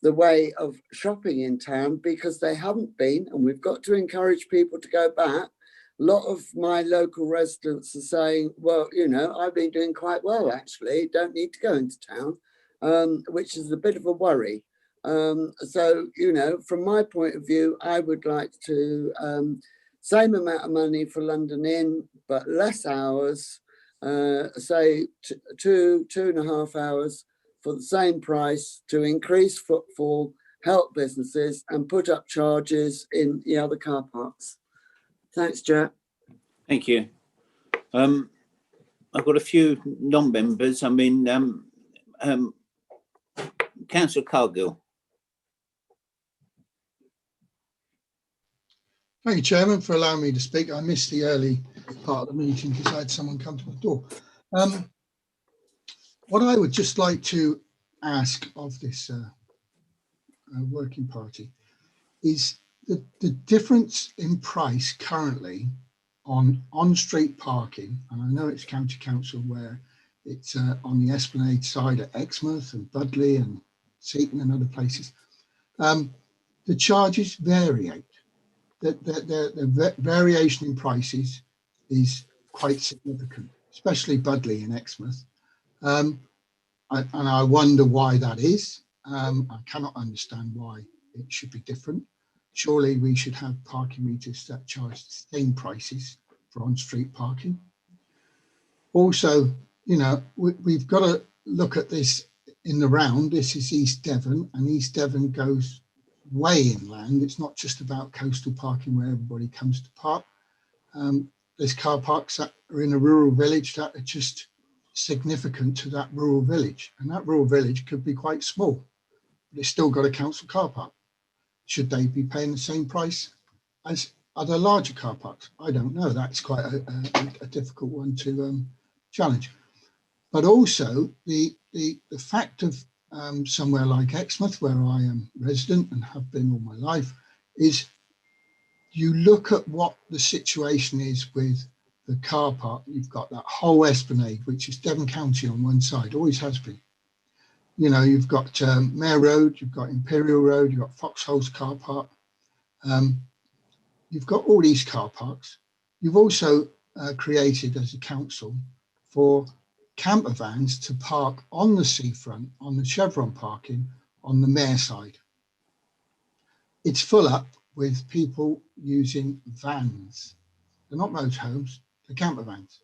way of shopping in town, because they haven't been, and we've got to encourage people to go back. A lot of my local residents are saying, well, you know, I've been doing quite well, actually, don't need to go into town, which is a bit of a worry. So, you know, from my point of view, I would like to, same amount of money for London Inn, but less hours, say 2.5 hours for the same price, to increase footfall, help businesses and put up charges in the other car parks. Thanks, Jack. Thank you. I've got a few non-members. I mean, Councillor Cargill. Thank you, Chairman, for allowing me to speak. I missed the early part of the meeting because I had someone come to my door. What I would just like to ask of this working party is the difference in price currently on street parking, and I know it's county council where it's on the Esplanade side at Exmouth and Budley and Seaton and other places. The charges variate. The variation in prices is quite significant, especially Budley and Exmouth. And I wonder why that is. I cannot understand why it should be different. Surely we should have parking meters that charge the same prices for on-street parking. Also, you know, we've got to look at this in the round. This is East Devon, and East Devon goes way inland. It's not just about coastal parking where everybody comes to park. There's car parks that are in a rural village that are just significant to that rural village, and that rural village could be quite small, but it's still got a council car park. Should they be paying the same price as other larger car parks? I don't know. That's quite a difficult one to challenge. But also the fact of somewhere like Exmouth, where I am resident and have been all my life, is you look at what the situation is with the car park. You've got that whole Esplanade, which is Devon County on one side, always has been. You know, you've got Mare Road, you've got Imperial Road, you've got Foxholes car park. You've got all these car parks. You've also created as a council for camper vans to park on the seafront, on the Chevron parking, on the Mare side. It's full up with people using vans. They're not motorhomes, they're camper vans.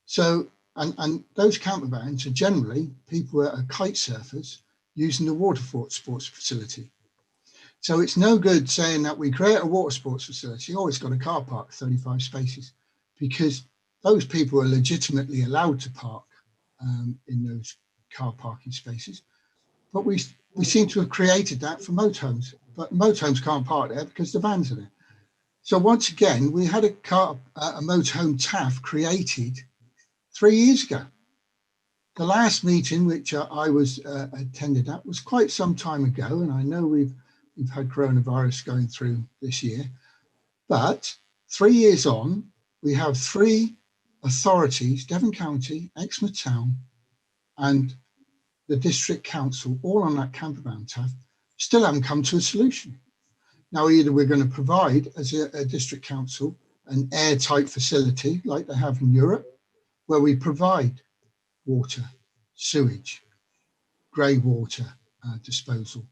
So, and those camper vans are generally people that are kite surfers using the water sports facility. So it's no good saying that we create a water sports facility, oh, it's got a car park, 35 spaces, because those people are legitimately allowed to park in those car parking spaces. But we seem to have created that for motorhomes, but motorhomes can't park there because the vans are there. So once again, we had a motorhome TaFF created 3 years ago. The last meeting, which I was attended at, was quite some time ago, and I know we've had coronavirus going through this year. But 3 years on, we have three authorities, Devon County, Exmouth Town, and the District Council, all on that campervan TaFF, still haven't come to a solution. Now, either we're going to provide, as a District Council, an airtight facility like they have in Europe, where we provide water, sewage, grey water disposal,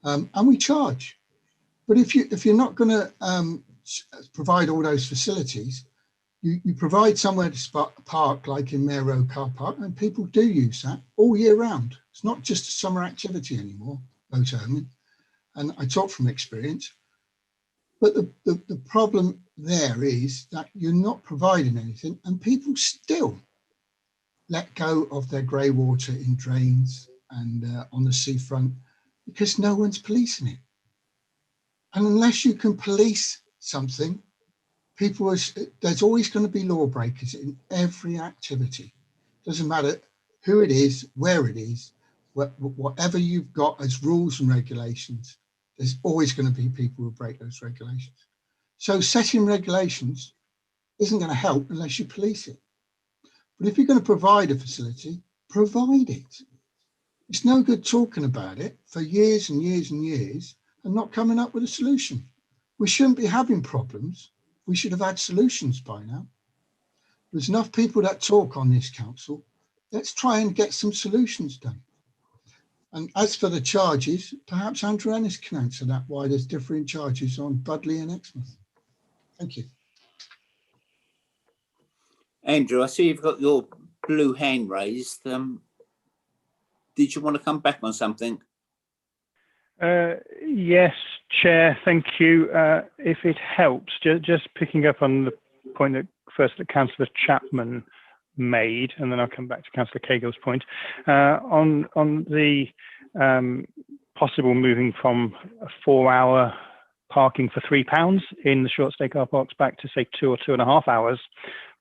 and we charge. But if you're not going to provide all those facilities, you provide somewhere to park, like in Mayor Road car park, and people do use that all year round. It's not just a summer activity anymore, motorhoming. And I talk from experience. But the problem there is that you're not providing anything, and people still let go of their grey water in drains and on the seafront because no one's policing it. And unless you can police something, there's always going to be lawbreakers in every activity. Doesn't matter who it is, where it is, whatever you've got as rules and regulations, there's always going to be people who break those regulations. So setting regulations isn't going to help unless you police it. But if you're going to provide a facility, provide it. It's no good talking about it for years and years and years and not coming up with a solution. We shouldn't be having problems. We should have had solutions by now. There's enough people that talk on this council. Let's try and get some solutions done. And as for the charges, perhaps Andrew Ennis can answer that, why there's differing charges on Budley and Exmouth. Thank you. Andrew, I see you've got your blue hand raised. Did you want to come back on something? Yes, Chair, thank you. If it helps, just picking up on the point that Councillor Chapman made, and then I'll come back to Councillor Cagle's point, on the possible moving from a 4-hour parking for £3 in the short stay car parks back to say 2 or 2.5 hours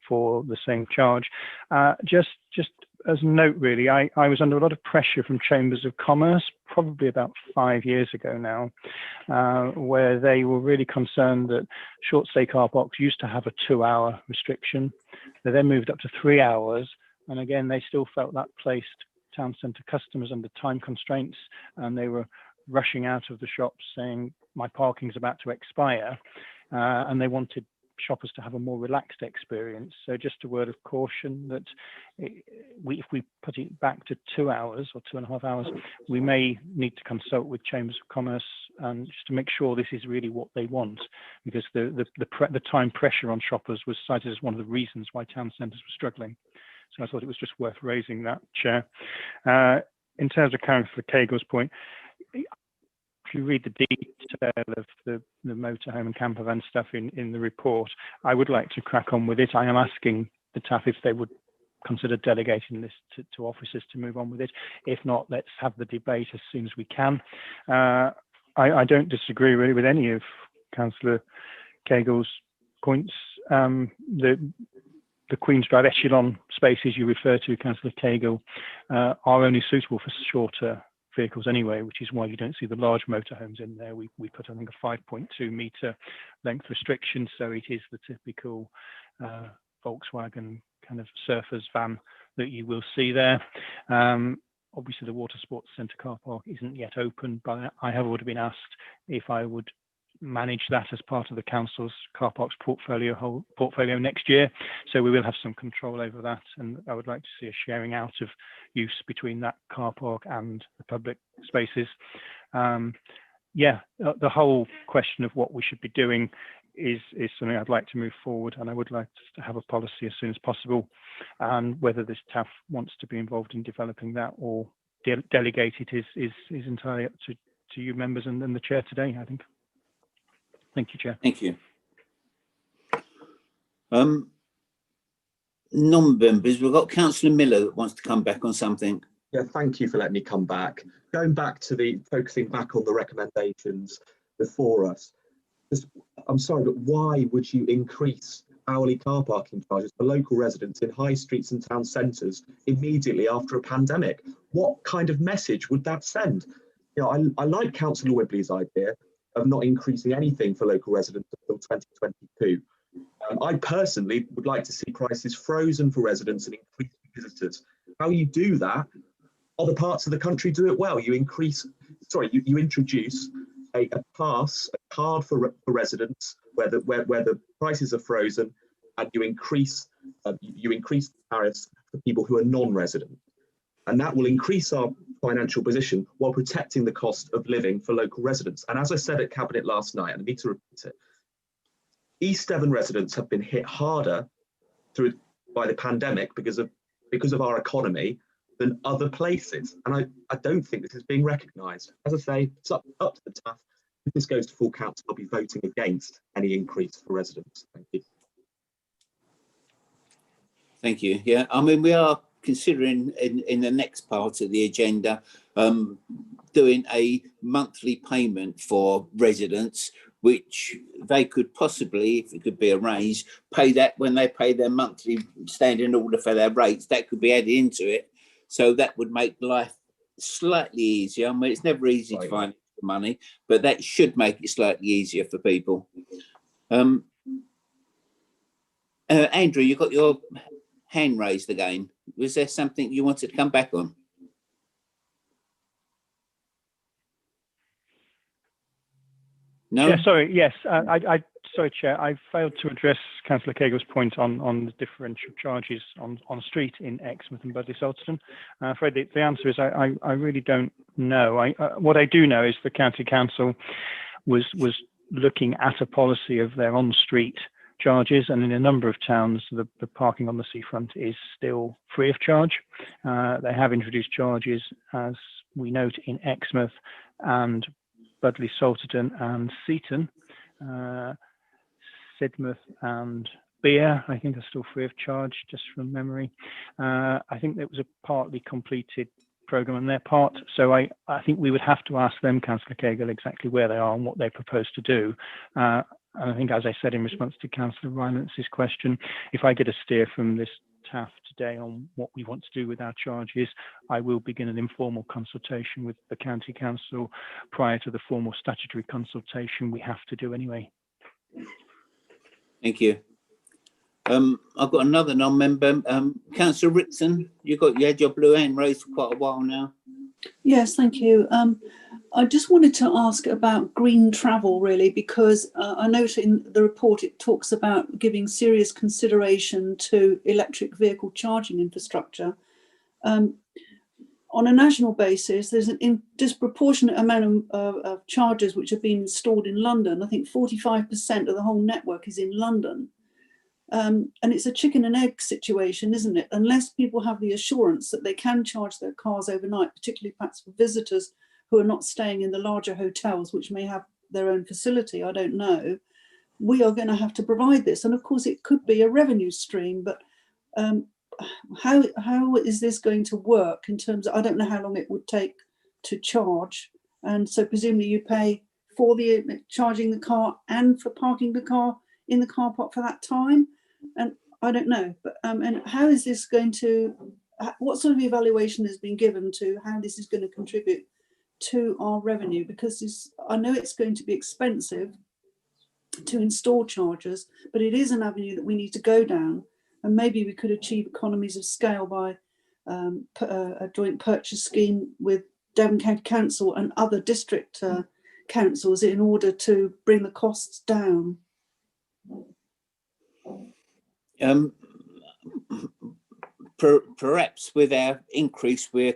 for the same charge. Just as a note, really, I was under a lot of pressure from Chambers of Commerce, probably about 5 years ago now, where they were really concerned that short stay car parks used to have a 2-hour restriction. They then moved up to 3 hours. And again, they still felt that placed town centre customers under time constraints, and they were rushing out of the shops saying, my parking's about to expire. And they wanted shoppers to have a more relaxed experience. So just a word of caution that if we put it back to 2 hours or 2.5 hours, we may need to consult with Chambers of Commerce and just to make sure this is really what they want, because the time pressure on shoppers was cited as one of the reasons why town centres were struggling. So I thought it was just worth raising that, Chair. In terms of Councillor Cagle's point, if you read the detail of the motorhome and camper van stuff in the report, I would like to crack on with it. I am asking the TaFF if they would consider delegating this to officers to move on with it. If not, let's have the debate as soon as we can. I don't disagree really with any of Councillor Cagle's points. The Queen's Drive echelon spaces you refer to, Councillor Cagle, are only suitable for shorter vehicles anyway, which is why you don't see the large motorhomes in there. We put, I think, a 5.2 metre length restriction, so it is the typical Volkswagen kind of surfers van that you will see there. Obviously, the Water Sports Centre car park isn't yet open, but I have already been asked if I would manage that as part of the council's car parks portfolio next year. So we will have some control over that, and I would like to see a sharing out of use between that car park and the public spaces. Yeah, the whole question of what we should be doing is something I'd like to move forward, and I would like to have a policy as soon as possible. And whether this TaFF wants to be involved in developing that or delegate it is entirely up to you members and the chair today, I think. Thank you, Chair. Thank you. Non-members, we've got Councillor Miller that wants to come back on something. Yeah, thank you for letting me come back. Going back to focusing back on the recommendations before us. I'm sorry, but why would you increase hourly car parking charges for local residents in high streets and town centres immediately after a pandemic? What kind of message would that send? You know, I like Councillor Whibley's idea of not increasing anything for local residents until 2022. I personally would like to see prices frozen for residents and increase visitors. How you do that, other parts of the country do it well. You introduce a card for residents where the prices are frozen, and you increase the tariffs for people who are non-resident, and that will increase our financial position while protecting the cost of living for local residents. And as I said at Cabinet last night, and I need to repeat it, East Devon residents have been hit harder by the pandemic because of our economy than other places. And I don't think this is being recognised. As I say, it's up to the TaFF. If this goes to full council, I'll be voting against any increase for residents. Thank you. Thank you. Yeah, I mean, we are considering in the next part of the agenda doing a monthly payment for residents, which they could possibly, if it could be arranged, pay that when they pay their monthly standing order for their rates. That could be added into it, so that would make life slightly easier. I mean, it's never easy to find money, but that should make it slightly easier for people. Andrew, you got your hand raised again. Was there something you wanted to come back on? No? Yeah, sorry, yes. Sorry, Chair, I failed to address Councillor Cagle's point on the differential charges on street in Exmouth and Budleigh Salterton. I'm afraid the answer is I really don't know. What I do know is the County Council was looking at a policy of their on-street charges, and in a number of towns the parking on the seafront is still free of charge. They have introduced charges, as we note, in Exmouth and Budleigh Salterton and Seaton. Sidmouth and Beer, I think, are still free of charge, just from memory. I think it was a partly completed programme on their part, so I think we would have to ask them, Councillor Cagle, exactly where they are and what they propose to do. And I think, as I said in response to Councillor Rylance's question, if I get a steer from this TaFF today on what we want to do with our charges, I will begin an informal consultation with the County Council prior to the formal statutory consultation we have to do anyway. Thank you. I've got another non-member. Councillor Rickson, you had your blue hand raised for quite a while now. Yes, thank you. I just wanted to ask about green travel, really, because I note in the report it talks about giving serious consideration to electric vehicle charging infrastructure. On a national basis, there's a disproportionate amount of chargers which have been installed in London. I think 45% of the whole network is in London. And it's a chicken and egg situation, isn't it? Unless people have the assurance that they can charge their cars overnight, particularly perhaps for visitors who are not staying in the larger hotels, which may have their own facility, I don't know, we are going to have to provide this. And of course, it could be a revenue stream, but how is this going to work in terms of, I don't know how long it would take to charge. And so presumably you pay for the charging the car and for parking the car in the car park for that time. And I don't know, but and how is this going to, what sort of evaluation has been given to how this is going to contribute to our revenue? Because I know it's going to be expensive to install chargers, but it is an avenue that we need to go down, and maybe we could achieve economies of scale by a joint purchase scheme with Devon County Council and other district councils in order to bring the costs down. Perhaps with our increase we're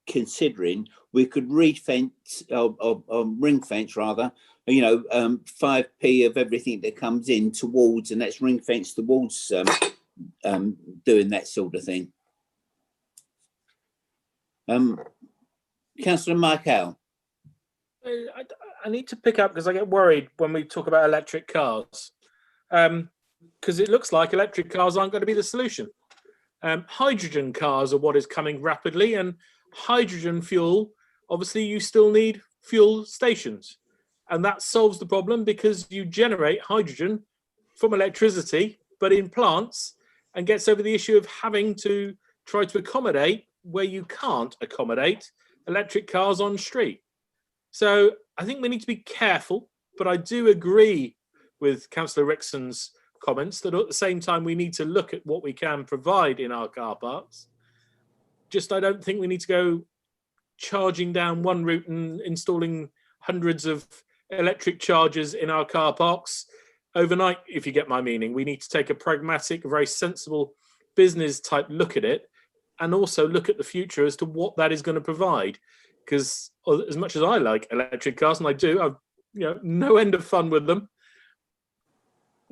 considering, we could ring fence rather, 5p of everything that comes in towards, and that's ring fence towards doing that sort of thing. Councillor Michael. I need to pick up because I get worried when we talk about electric cars, because it looks like electric cars aren't going to be the solution. Hydrogen cars are what is coming rapidly, and hydrogen fuel, obviously you still need fuel stations, and that solves the problem because you generate hydrogen from electricity but in plants, and gets over the issue of having to try to accommodate where you can't accommodate electric cars on street. So I think we need to be careful, but I do agree with Councillor Rickson's comments that at the same time we need to look at what we can provide in our car parks. Just I don't think we need to go charging down one route and installing hundreds of electric chargers in our car parks overnight, if you get my meaning. We need to take a pragmatic, very sensible business type look at it and also look at the future as to what that is going to provide. Because as much as I like electric cars, and I do, I've no end of fun with them,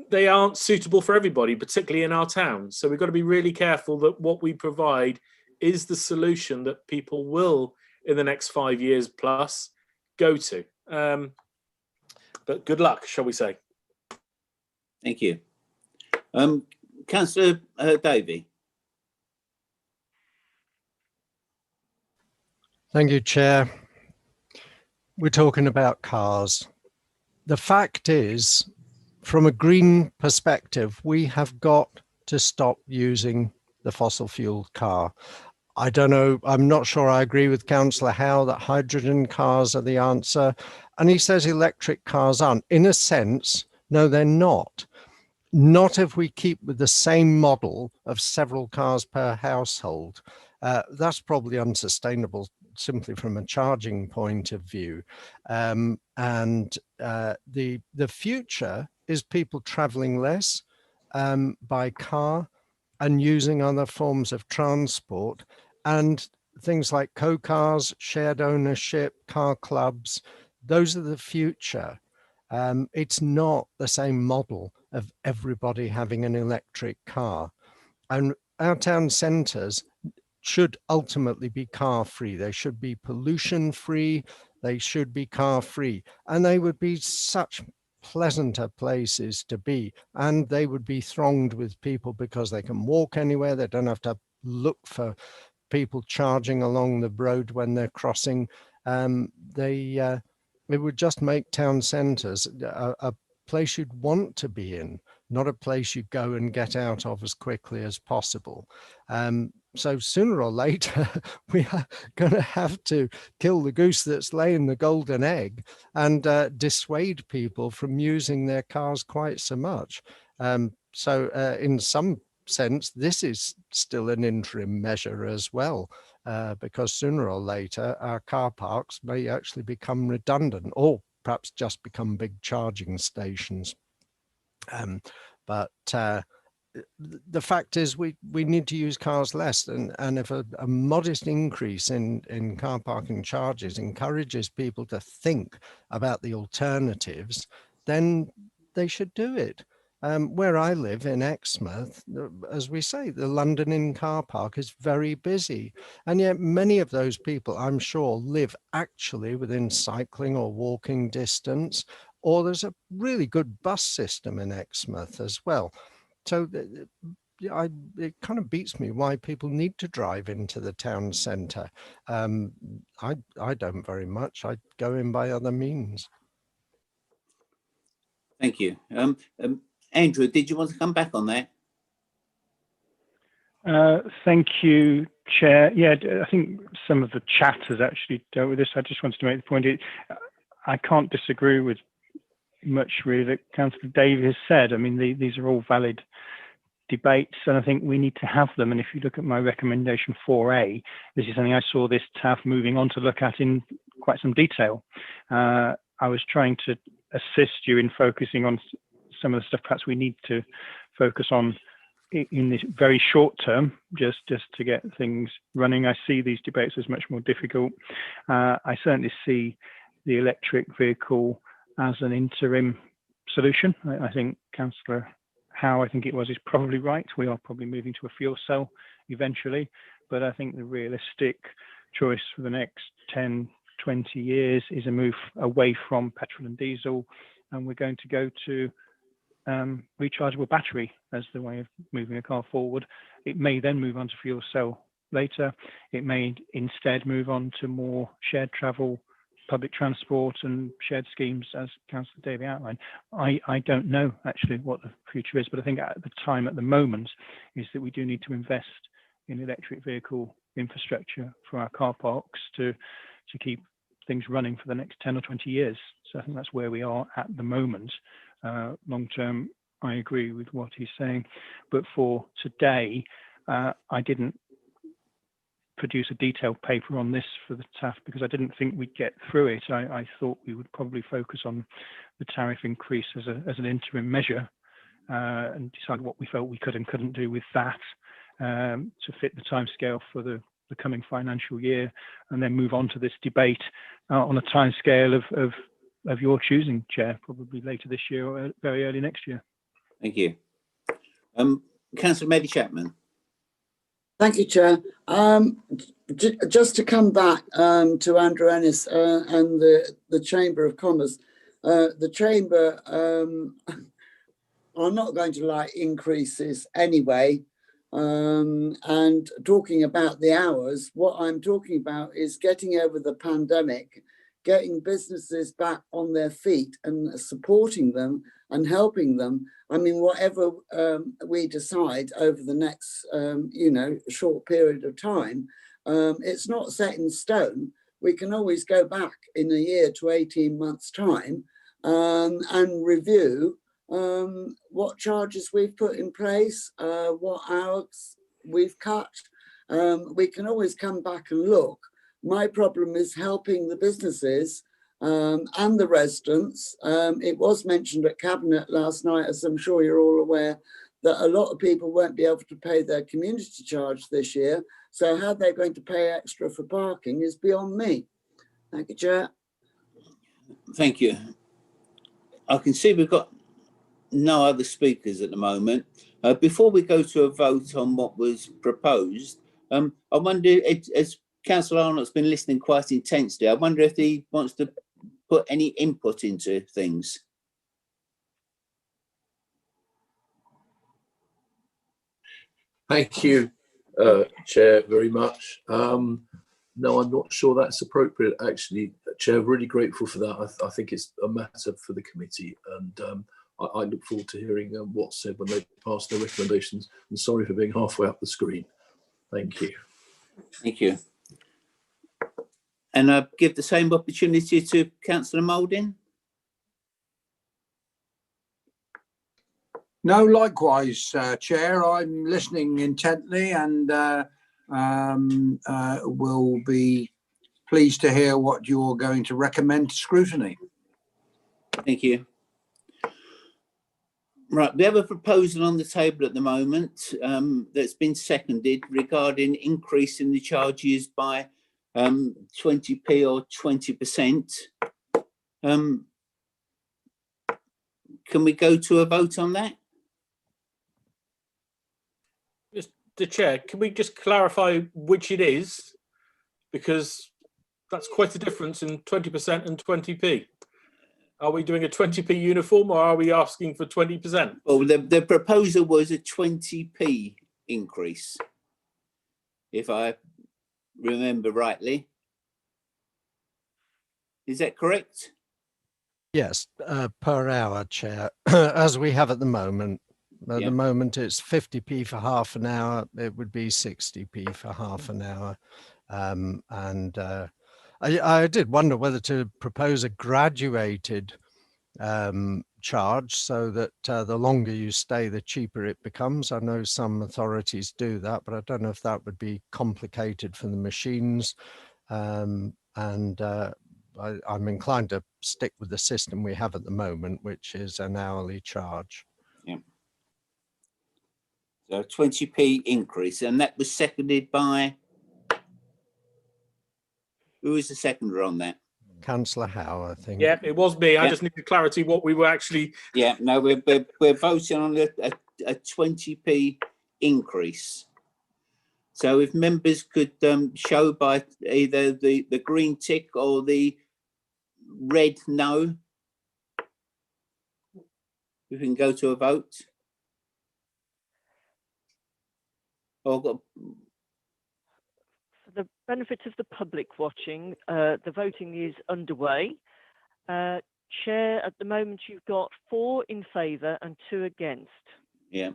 they aren't suitable for everybody, particularly in our towns. So we've got to be really careful that what we provide is the solution that people will, in the next 5 years plus, go to. But good luck, shall we say. Thank you. Councillor Davey. Thank you, Chair. We're talking about cars. The fact is, from a green perspective, we have got to stop using the fossil fuel car. I don't know, I'm not sure I agree with Councillor Howe that hydrogen cars are the answer. And he says electric cars aren't. In a sense, no, they're not. Not if we keep with the same model of several cars per household. That's probably unsustainable simply from a charging point of view. The future is people traveling less by car and using other forms of transport, and things like co-cars, shared ownership, car clubs. Those are the future. It's not the same model of everybody having an electric car. And our town centres should ultimately be car free. They should be pollution free. They should be car free. And they would be such pleasanter places to be. And they would be thronged with people because they can walk anywhere. They don't have to look for people charging along the road when they're crossing. It would just make town centres a place you'd want to be in, not a place you go and get out of as quickly as possible. So sooner or later, we are going to have to kill the goose that's laying the golden egg and dissuade people from using their cars quite so much. So in some sense, this is still an interim measure as well, because sooner or later, our car parks may actually become redundant or perhaps just become big charging stations. But the fact is we need to use cars less, and if a modest increase in car parking charges encourages people to think about the alternatives, then they should do it. Where I live in Exmouth, as we say, the London Inn car park is very busy. And yet many of those people, I'm sure, live actually within cycling or walking distance, or there's a really good bus system in Exmouth as well. So it kind of beats me why people need to drive into the town centre. I don't very much. I go in by other means. Thank you. Andrew, did you want to come back on that? Thank you, Chair. Yeah, I think some of the chat has actually dealt with this. I just wanted to make the point. I can't disagree with much really that Councillor Davey has said. I mean, these are all valid debates, and I think we need to have them. And if you look at my recommendation 4A, this is something I saw this TaFF moving on to look at in quite some detail. I was trying to assist you in focusing on some of the stuff perhaps we need to focus on in this very short term, just to get things running. I see these debates as much more difficult. I certainly see the electric vehicle as an interim solution. I think Councillor Howe, I think it was, is probably right. We are probably moving to a fuel cell eventually, but I think the realistic choice for the next 10, 20 years is a move away from petrol and diesel, and we're going to go to rechargeable battery as the way of moving a car forward. It may then move on to fuel cell later. It may instead move on to more shared travel, public transport and shared schemes, as Councillor Davey outlined. I don't know actually what the future is, but I think at the time, at the moment, is that we do need to invest in electric vehicle infrastructure for our car parks to keep things running for the next 10 or 20 years. So I think that's where we are at the moment. Long term, I agree with what he's saying, but for today, I didn't produce a detailed paper on this for the TaFF because I didn't think we'd get through it. I thought we would probably focus on the tariff increase as an interim measure and decide what we felt we could and couldn't do with that, to fit the timescale for the coming financial year, and then move on to this debate on a timescale of your choosing, Chair, probably later this year or very early next year. Thank you. Councillor Mary Chapman. Thank you, Chair. Just to come back to Andrew Ennis and the Chamber of Commerce, the Chamber are not going to like increases anyway. And talking about the hours, what I'm talking about is getting over the pandemic, getting businesses back on their feet and supporting them and helping them. I mean, whatever we decide over the next, short period of time, it's not set in stone. We can always go back in a year to 18 months' time and review what charges we've put in place, what hours we've cut. We can always come back and look. My problem is helping the businesses and the residents. It was mentioned at Cabinet last night, as I'm sure you're all aware, that a lot of people won't be able to pay their community charge this year. So how they're going to pay extra for parking is beyond me. Thank you, Chair. Thank you. I can see we've got no other speakers at the moment. Before we go to a vote on what was proposed, I wonder, as Councillor Arnott's been listening quite intensely, I wonder if he wants to put any input into things. Thank you, Chair, very much. No, I'm not sure that's appropriate, actually, Chair. Really grateful for that. I think it's a matter for the committee, and I look forward to hearing what's said when they pass their recommendations. And sorry for being halfway up the screen. Thank you. Thank you. And I give the same opportunity to Councillor Moulding. No, likewise, Chair. I'm listening intently and will be pleased to hear what you're going to recommend to scrutiny. Thank you. Right, we have a proposal on the table at the moment that's been seconded regarding increasing the charges by 20p or 20%. Can we go to a vote on that? Mr. Chair, can we just clarify which it is? Because that's quite a difference in 20% and 20p. Are we doing a 20p uniform or are we asking for 20%? Well, the proposal was a 20p increase, if I remember rightly. Is that correct? Yes, per hour, Chair, as we have at the moment. At the moment, it's 50p for half an hour. It would be 60p for half an hour. I did wonder whether to propose a graduated charge so that the longer you stay, the cheaper it becomes. I know some authorities do that, but I don't know if that would be complicated for the machines. I'm inclined to stick with the system we have at the moment, which is an hourly charge. Yeah. So 20p increase, and that was seconded by, who was the seconder on that? Councillor Howe, I think. Yeah, it was me. I just needed clarity what we were actually. Yeah, no, we're voting on a 20p increase. So if members could show by either the green tick or the red no, we can go to a vote. For the benefit of the public watching, the voting is underway. Chair, at the moment you've got 4 in favour and 2 against. Yeah.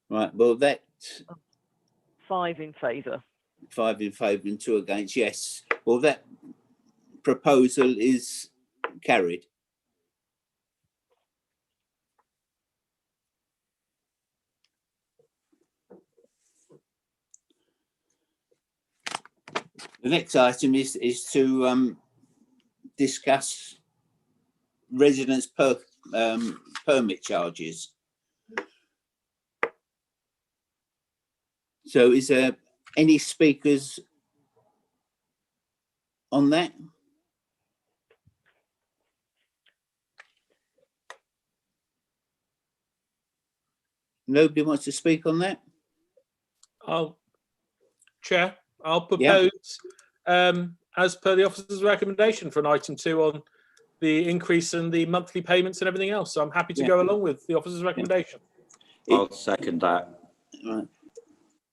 Right, well that... 5 in favour. 5 in favour and 2 against, yes. Well, that proposal is carried. The next item is to discuss residence permit charges. So is there any speakers on that? Nobody wants to speak on that? Chair, I'll propose, as per the officer's recommendation, for an item 2 on the increase in the monthly payments and everything else. So I'm happy to go along with the officer's recommendation. I'll second that. Right.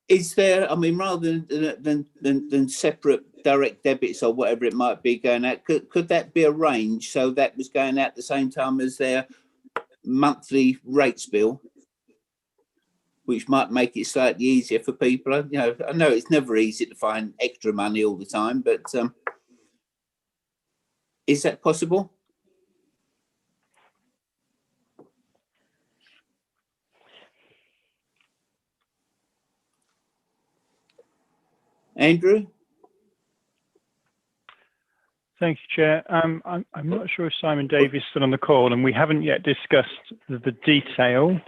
Is there, I mean, rather than separate direct debits or whatever it might be going out, could that be arranged so that was going out at the same time as their monthly rates bill, which might make it slightly easier for people? You know, I know it's never easy to find extra money all the time, but is that possible? Andrew? Thank you, Chair. I'm not sure if Simon Davies is still on the call, and we haven't yet discussed the detail,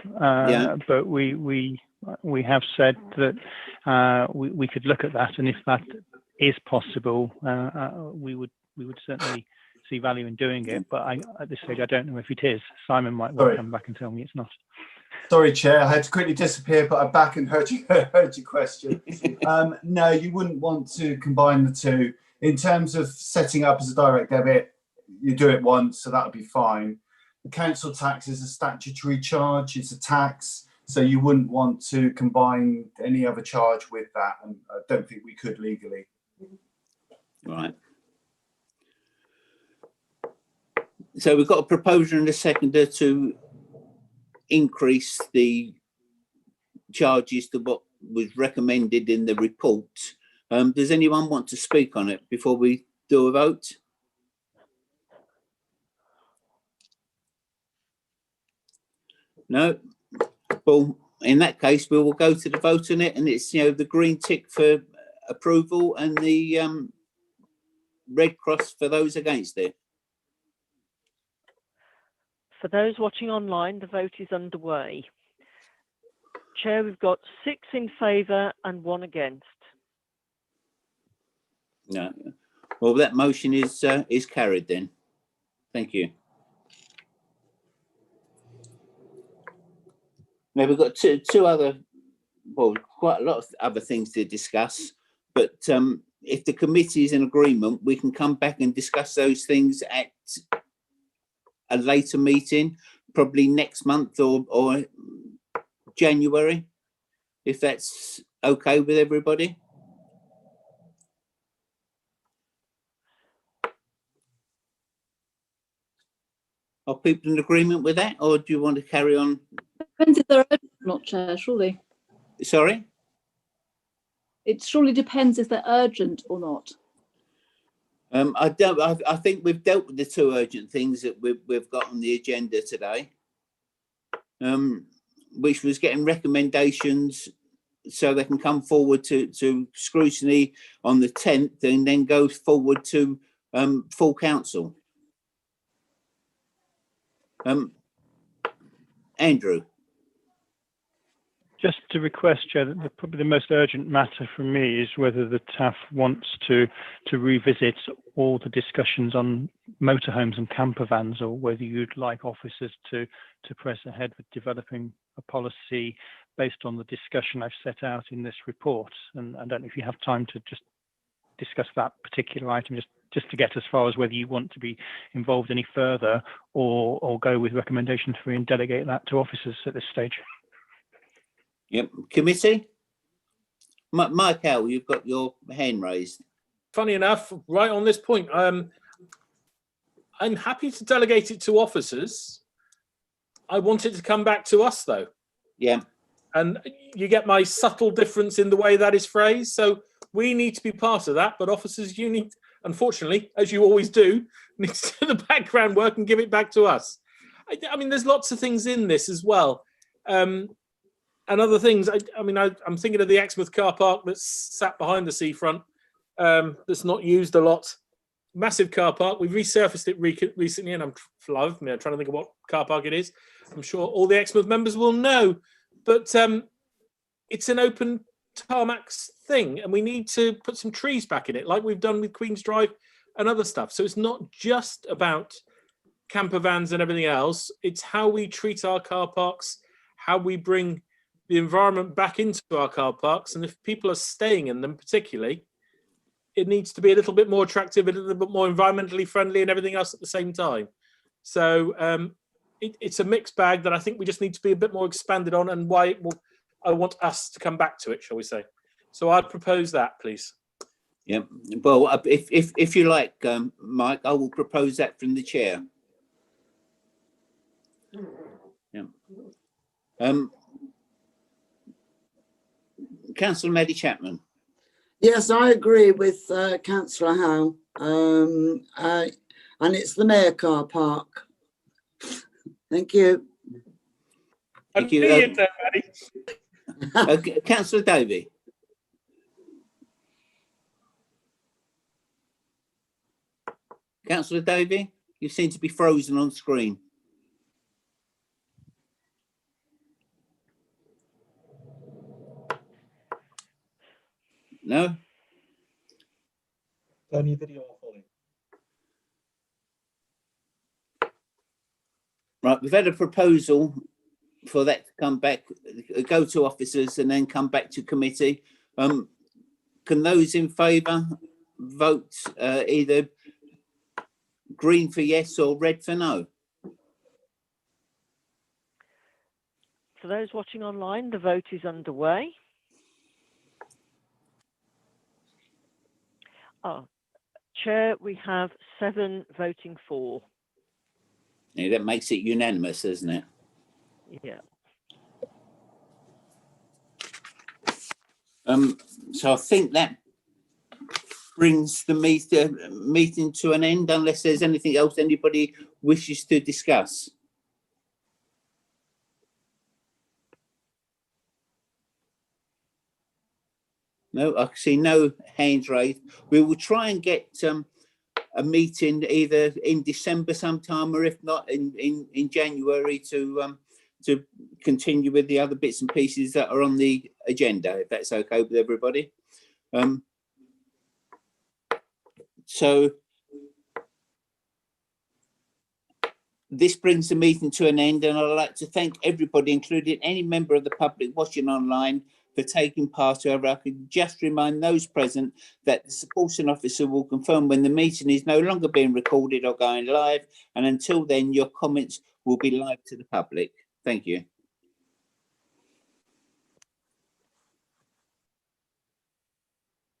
but we have said that we could look at that, and if that is possible, we would certainly see value in doing it. But at this stage, I don't know if it is. Simon might well come back and tell me it's not. Sorry, Chair, I had to quickly disappear, but I'm back and heard your question. No, you wouldn't want to combine the two. In terms of setting up as a direct debit, you do it once, so that would be fine. The council tax is a statutory charge, it's a tax, so you wouldn't want to combine any other charge with that, and I don't think we could legally. Right. So we've got a proposer and a seconder to increase the charges to what was recommended in the report. Does anyone want to speak on it before we do a vote? No? Well, in that case, we will go to the vote on it, and it's, you know, the green tick for approval and the red cross for those against it. For those watching online, the vote is underway. Chair, we've got 6 in favour and 1 against. No. Well, that motion is carried then. Thank you. Now we've got two other, well, quite a lot of other things to discuss, but if the committee is in agreement, we can come back and discuss those things at a later meeting, probably next month or January, if that's okay with everybody. Are people in agreement with that, or do you want to carry on? Depends if they're urgent or not, Chair, surely. Sorry? It surely depends if they're urgent or not. I think we've dealt with the 2 urgent things that we've got on the agenda today, which was getting recommendations so they can come forward to scrutiny on the 10th and then go forward to full council. Andrew. Just to request, Chair, that probably the most urgent matter for me is whether the TaFF wants to revisit all the discussions on motorhomes and camper vans, or whether you'd like officers to press ahead with developing a policy based on the discussion I've set out in this report. And I don't know if you have time to just discuss that particular item, just to get as far as whether you want to be involved any further, or go with recommendations for and delegate that to officers at this stage. Yep. Committee? Michael, you've got your hand raised. Funny enough, right on this point, I'm happy to delegate it to officers. I want it to come back to us, though. Yeah. And you get my subtle difference in the way that is phrased. So we need to be part of that, but officers, you need, unfortunately, as you always do, need to do the background work and give it back to us. I mean, there's lots of things in this as well. And other things, I'm thinking of the Exmouth car park that's sat behind the seafront, that's not used a lot. Massive car park. We've resurfaced it recently, and I'm trying to think of what car park it is. I'm sure all the Exmouth members will know, but it's an open tarmac thing, and we need to put some trees back in it, like we've done with Queen's Drive and other stuff. So it's not just about camper vans and everything else. It's how we treat our car parks, how we bring the environment back into our car parks, and if people are staying in them particularly, it needs to be a little bit more attractive, a little bit more environmentally friendly and everything else at the same time. So it's a mixed bag that I think we just need to be a bit more expanded on, and why I want us to come back to it, shall we say. So I'd propose that, please. Yeah, well, if you like, Mike, I will propose that from the chair. Yeah. Councillor Maddie Chapman. Yes, I agree with Councillor Howe. And it's the Mayor car park. Thank you. Thank you. Councillor Davey. Councillor Davey, you seem to be frozen on screen. No? Turn your video off, Ollie. Right, we've had a proposal for that to come back, go to officers and then come back to committee. Can those in favour vote either green for yes or red for no? For those watching online, the vote is underway. Chair, we have 7 voting for. Yeah, that makes it unanimous, doesn't it? Yeah. So I think that brings the meeting to an end, unless there's anything else anybody wishes to discuss. No, I see no hands raised. We will try and get a meeting either in December sometime, or if not in January, to continue with the other bits and pieces that are on the agenda, if that's okay with everybody. So this brings the meeting to an end, and I'd like to thank everybody, including any member of the public watching online, for taking part. However, I could just remind those present that the supporting officer will confirm when the meeting is no longer being recorded or going live, and until then your comments will be live to the public. Thank you.